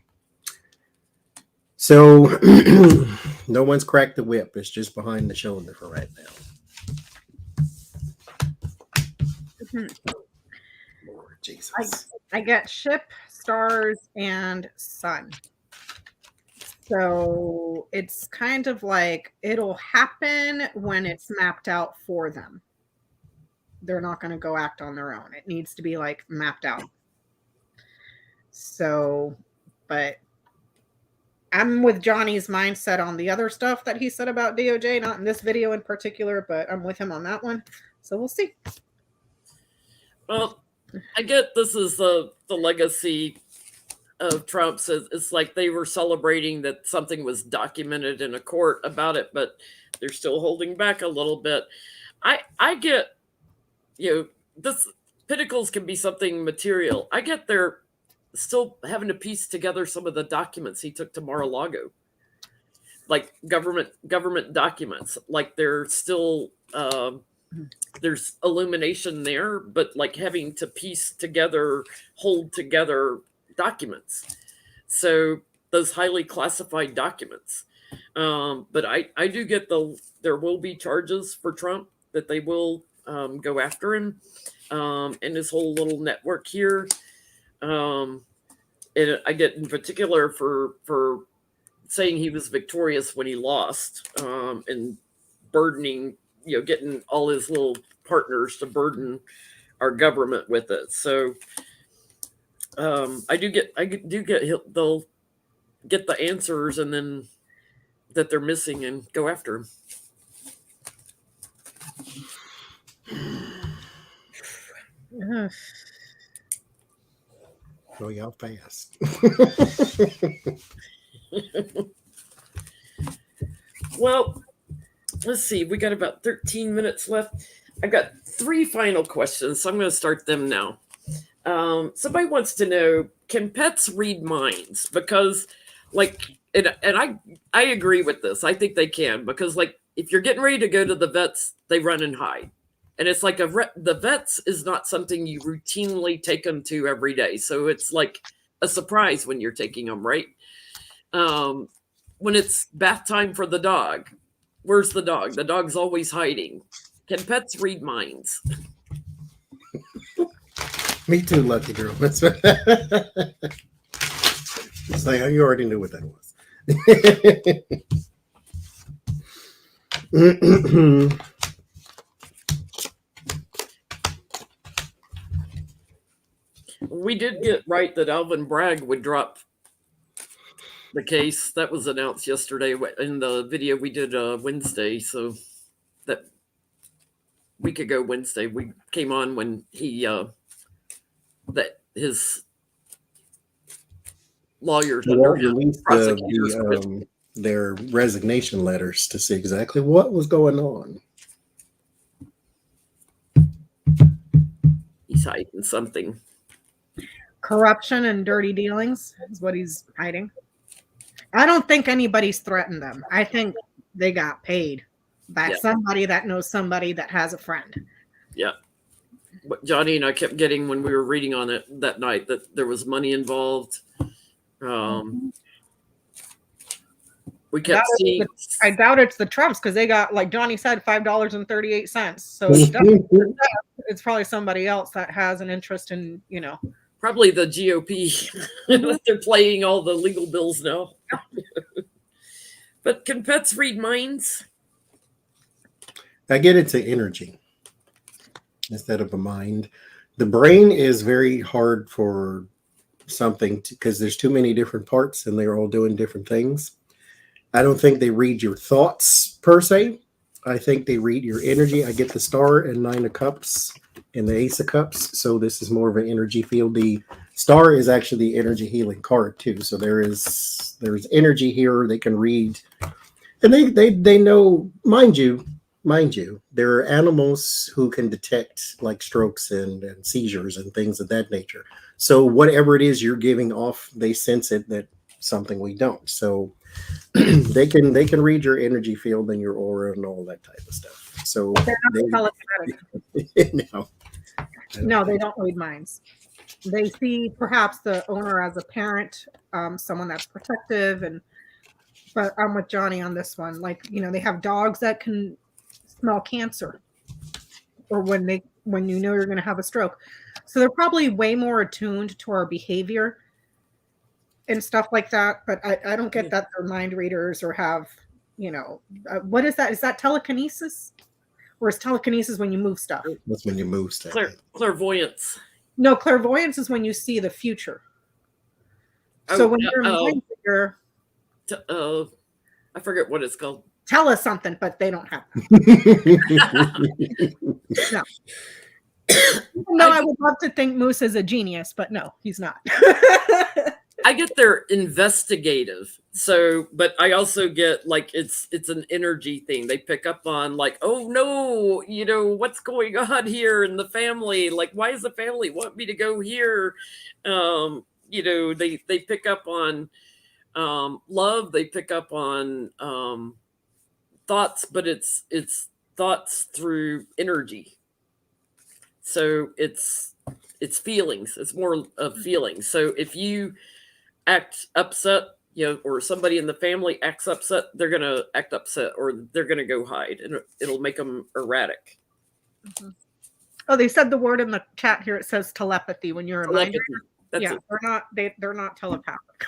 So no one's cracked the whip. It's just behind the shoulder for right now. Lord Jesus. I get ship, stars, and sun. So it's kind of like it'll happen when it's mapped out for them. They're not going to go act on their own. It needs to be like mapped out. So, but I'm with Johnny's mindset on the other stuff that he said about DOJ, not in this video in particular, but I'm with him on that one. So we'll see. Well, I get this is the legacy of Trump's. It's like they were celebrating that something was documented in a court about it, but they're still holding back a little bit. I get, this Pentacles can be something material. I get they're still having to piece together some of the documents he took to Mar-a-Lago, like government documents. Like they're still there's illumination there, but like having to piece together, hold together documents. So those highly classified documents. But I do get there will be charges for Trump, that they will go after him and his whole little network here. And I get in particular for saying he was victorious when he lost, and burdening, getting all his little partners to burden our government with it. So I do get they'll get the answers and then that they're missing and go after him. Oh, y'all fast. Well, let's see. We got about 13 minutes left. I've got 3 final questions, so I'm going to start them now. Somebody wants to know, can pets read minds? Because, and I agree with this. I think they can, because, if you're getting ready to go to the vets, they run and hide. And it's like the vets is not something you routinely take them to every day. So it's like a surprise when you're taking them, right? When it's bath time for the dog, where's the dog? The dog's always hiding. Can pets read minds? Me too, lucky girl. It's like, you already knew what that was. We did get right that Alvin Bragg would drop the case. That was announced yesterday in the video we did Wednesday. So that week ago Wednesday, we came on when he that his lawyers released their resignation letters to see exactly what was going on. He's hiding something. Corruption and dirty dealings is what he's hiding. I don't think anybody's threatened them. I think they got paid by somebody that knows somebody that has a friend. Yeah. But Johnie and I kept getting, when we were reading on it that night, that there was money involved. we kept seeing. I doubt it's the Trumps because they got, like Johnny said, $5.38. So it's probably somebody else that has an interest in, Probably the GOP. They're playing all the legal bills now. But can pets read minds? I get it's an energy instead of a mind. The brain is very hard for something because there's too many different parts and they're all doing different things. I don't think they read your thoughts per se. I think they read your energy. I get the star and 9 of cups and the ace of cups. So this is more of an energy field. The star is actually the energy healing card too. So there's energy here. They can read, and they know, mind you, there are animals who can detect like strokes and seizures and things of that nature. So whatever it is you're giving off, they sense it, that something we don't. So they can read your energy field and your aura and all that type of stuff. So they're not telekinetic. No, they don't read minds. They see perhaps the owner as a parent, someone that's protective, but I'm with Johnny on this one. Like, they have dogs that can smell cancer, or when you're going to have a stroke. So they're probably way more attuned to our behavior and stuff like that. But I don't get that they're mind readers or have, what is that? Is that telekinesis? Or is telekinesis when you move stuff? That's when you move stuff. Clairvoyance. No, clairvoyance is when you see the future. So when you're a mind reader, I forget what it's called. Tell us something, but they don't have it. No. No, I would love to think Moose is a genius, but no, he's not. I get they're investigative. So, but I also get like it's an energy thing. They pick up on like, oh no, what's going on here in the family? Like, why does the family want me to go here? They pick up on love. They pick up on thoughts, but it's thoughts through energy. So it's feelings. It's more of feelings. So if you act upset, or somebody in the family acts upset, they're going to act upset or they're going to go hide, and it'll make them erratic. Mm-hmm. Oh, they said the word in the chat here. It says telepathy when you're a mind reader. Yeah, they're not telepathic.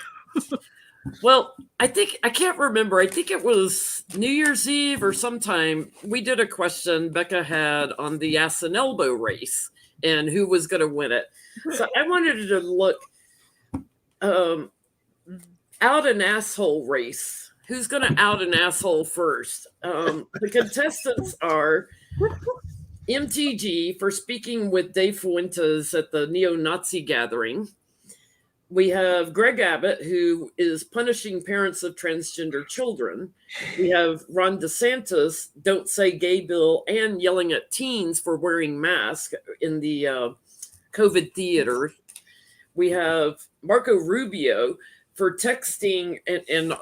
Well, I can't remember. I think it was New Year's Eve or sometime we did a question Becca had on the ass and elbow race and who was going to win it. So I wanted to look out an asshole race. Who's going to out an asshole first? The contestants are MTG for speaking with Dave Fuentes at the neo-Nazi gathering. We have Greg Abbott, who is punishing parents of transgender children. We have Ron DeSantis, don't say gay bill, and yelling at teens for wearing masks in the COVID theater. We have Marco Rubio for texting, and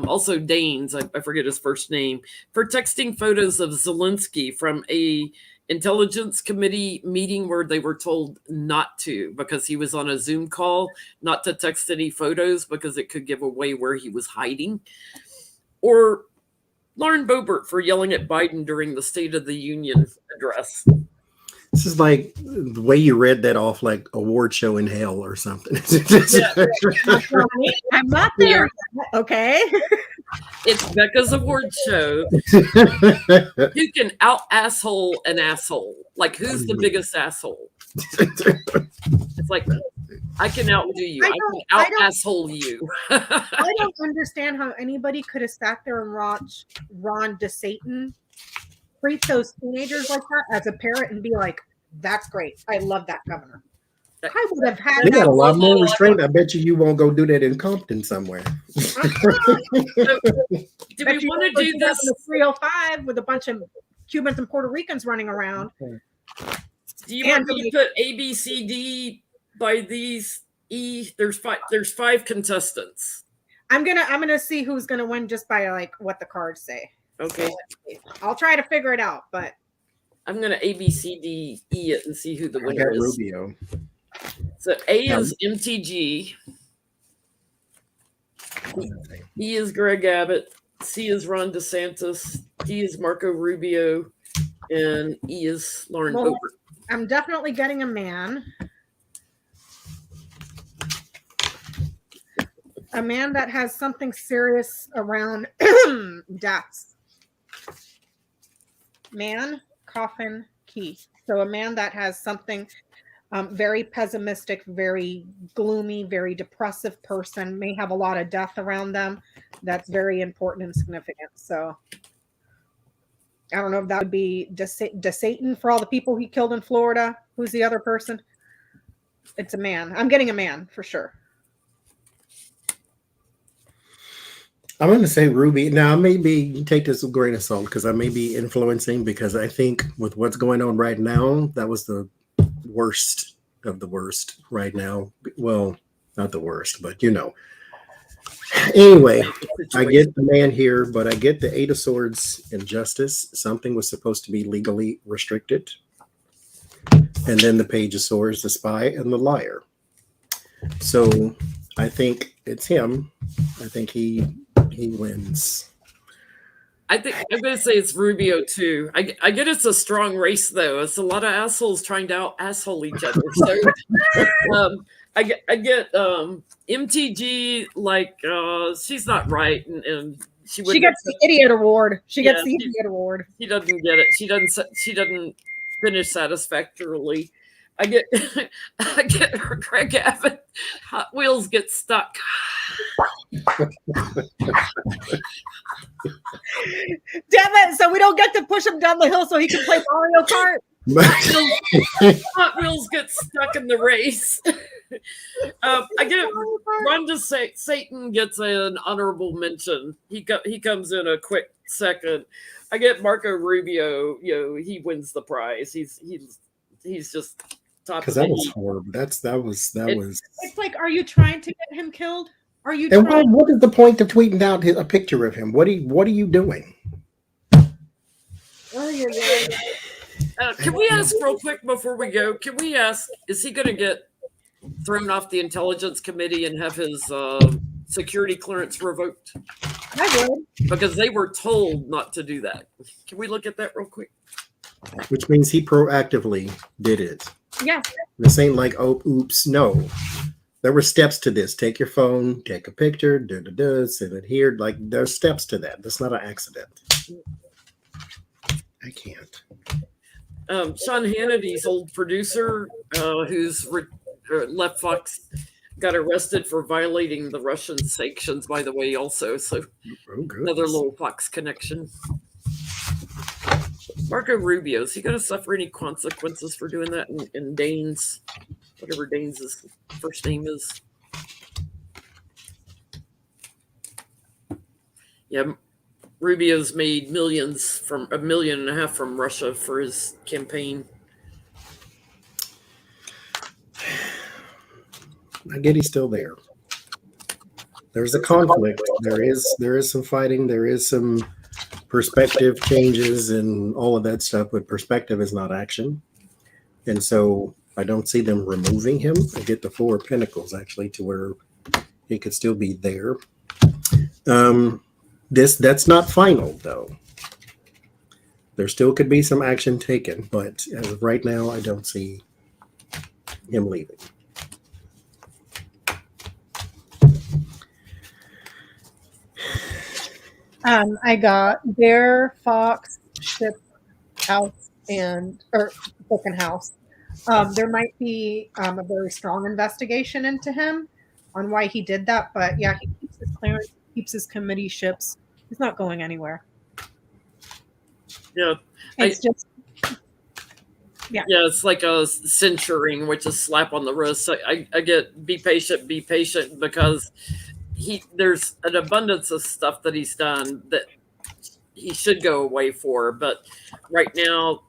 also Daines, I forget his first name, for texting photos of Zelensky from a Intelligence Committee meeting where they were told not to, because he was on a Zoom call, not to text any photos because it could give away where he was hiding. Or Lauren Boebert for yelling at Biden during the State of the Union address. This is like the way you read that off, like award show in hell or something. I'm not there. Okay. It's Becca's award show. Who can out asshole an asshole? Like, who's the biggest asshole? It's like, I can outdo you. I can out asshole you. I don't understand how anybody could have sat there and watched Ron DeSantis treat those teenagers like that as a parent and be like, that's great. I love that governor. I would have had. They got a lot more restraint. I bet you won't go do that in Compton somewhere. Do we want to do this? 305 with a bunch of Cubans and Puerto Ricans running around. Do you want me to put A, B, C, D by these E? There's five contestants. I'm gonna see who's gonna win just by like what the cards say. Okay. I'll try to figure it out, but I'm gonna A, B, C, D, E it and see who the winner is. Rubio. So A is MTG. E is Greg Abbott. C is Ron DeSantis, D is Marco Rubio, and E is Lauren Well, Boebert. I'm definitely getting a man. A man that has something serious around deaths. Man, coffin, key. So a man that has something very pessimistic, very gloomy, very depressive person, may have a lot of death around them. That's very important and significant. So I don't know if that would be DeSatan for all the people he killed in Florida. Who's the other person? It's a man. I'm getting a man for sure. I'm going to say Ruby. Now, maybe take this with a grain of salt because I may be influencing, because I think with what's going on right now, that was the worst of the worst right now. Well, not the worst, but you know. Anyway, I get the man here, but I get the Eight of Swords and Justice. Something was supposed to be legally restricted. And then the Page of Swords, the Spy, and the Liar. So I think it's him. I think he wins. I think I'm going to say it's Rubio too. I get it's a strong race though. It's a lot of assholes trying to out asshole each other. So I get MTG, like she's not right, and she gets the idiot award. She gets the idiot award. She doesn't get it. She doesn't finish satisfactorily. I get Greg Abbott. Hot Wheels get stuck. Damn it! So we don't get to push him down the hill so he can play Mario Kart. Hot Wheels get stuck in the race. I get Ron Satan gets an honorable mention. He comes in a quick second. I get Marco Rubio. He wins the prize. He's just top. Because that was horrible. That was. It's like, are you trying to get him killed? Are you? And what is the point of tweeting out a picture of him? What are you doing? Oh, you're can we ask real quick before we go? Can we ask? Is he going to get thrown off the Intelligence Committee and have his security clearance revoked? I would, because they were told not to do that. Can we look at that real quick? Which means he proactively did it. Yeah. This ain't like, oh, oops, no. There were steps to this. Take your phone, take a picture, send it here. Like, there's steps to that. That's not an accident. I can't. Sean Hannity's old producer, who's left Fox, got arrested for violating the Russian sanctions, by the way, also. So another little Fox connection. Marco Rubio, is he going to suffer any consequences for doing that in Danes? Whatever Danes' first name is. Yeah, Rubio's made millions, from $1.5 million from Russia for his campaign. I get he's still there. There's a conflict. There is some fighting. There is some perspective changes and all of that stuff, but perspective is not action. And so I don't see them removing him. I get the Four of Pentacles actually to where he could still be there. That's not final though. There still could be some action taken, but as of right now, I don't see him leaving. I got Bear, Fox, Ship, House, or Book and House. There might be a very strong investigation into him on why he did that, but yeah, he keeps his clearance, keeps his committee ships. He's not going anywhere. Yeah, it's it's like a censuring, which is slap on the wrist. So I get be patient because there's an abundance of stuff that he's done that he should go away for, but right now,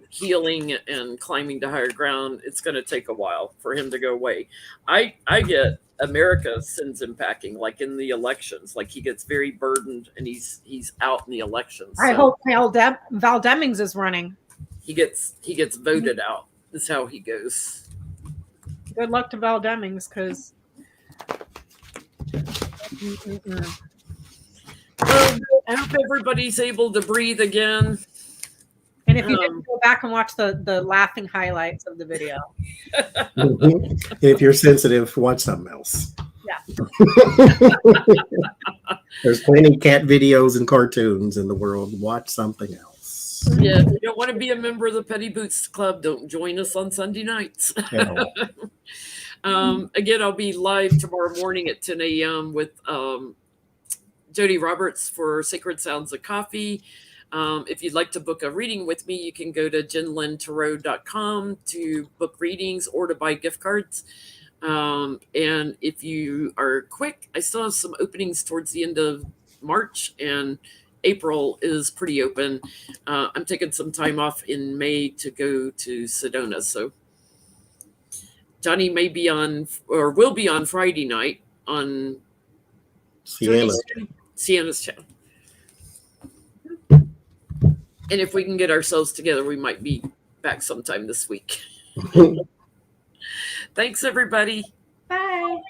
healing and climbing to higher ground, it's going to take a while for him to go away. I get America sends him packing, like in the elections, like he gets very burdened and he's out in the elections. I hope Val Demings is running. He gets voted out. Is how he goes. Good luck to Val Demings, because I hope everybody's able to breathe again. And if you didn't, go back and watch the laughing highlights of the video. If you're sensitive, watch something else. Yeah. There's plenty of cat videos and cartoons in the world. Watch something else. Yeah, if you don't want to be a member of the Petty Boots Club, don't join us on Sunday nights. Again, I'll be live tomorrow morning at 10 a.m. with Jody Roberts for Sacred Sounds of Coffee. If you'd like to book a reading with me, you can go to JennLynTarot.com to book readings or to buy gift cards. And if you are quick, I still have some openings towards the end of March, and April is pretty open. I'm taking some time off in May to go to Sedona. So Johnie may be on, or will be on Friday night on Sienna's channel. And if we can get ourselves together, we might be back sometime this week. Thanks, everybody. Bye.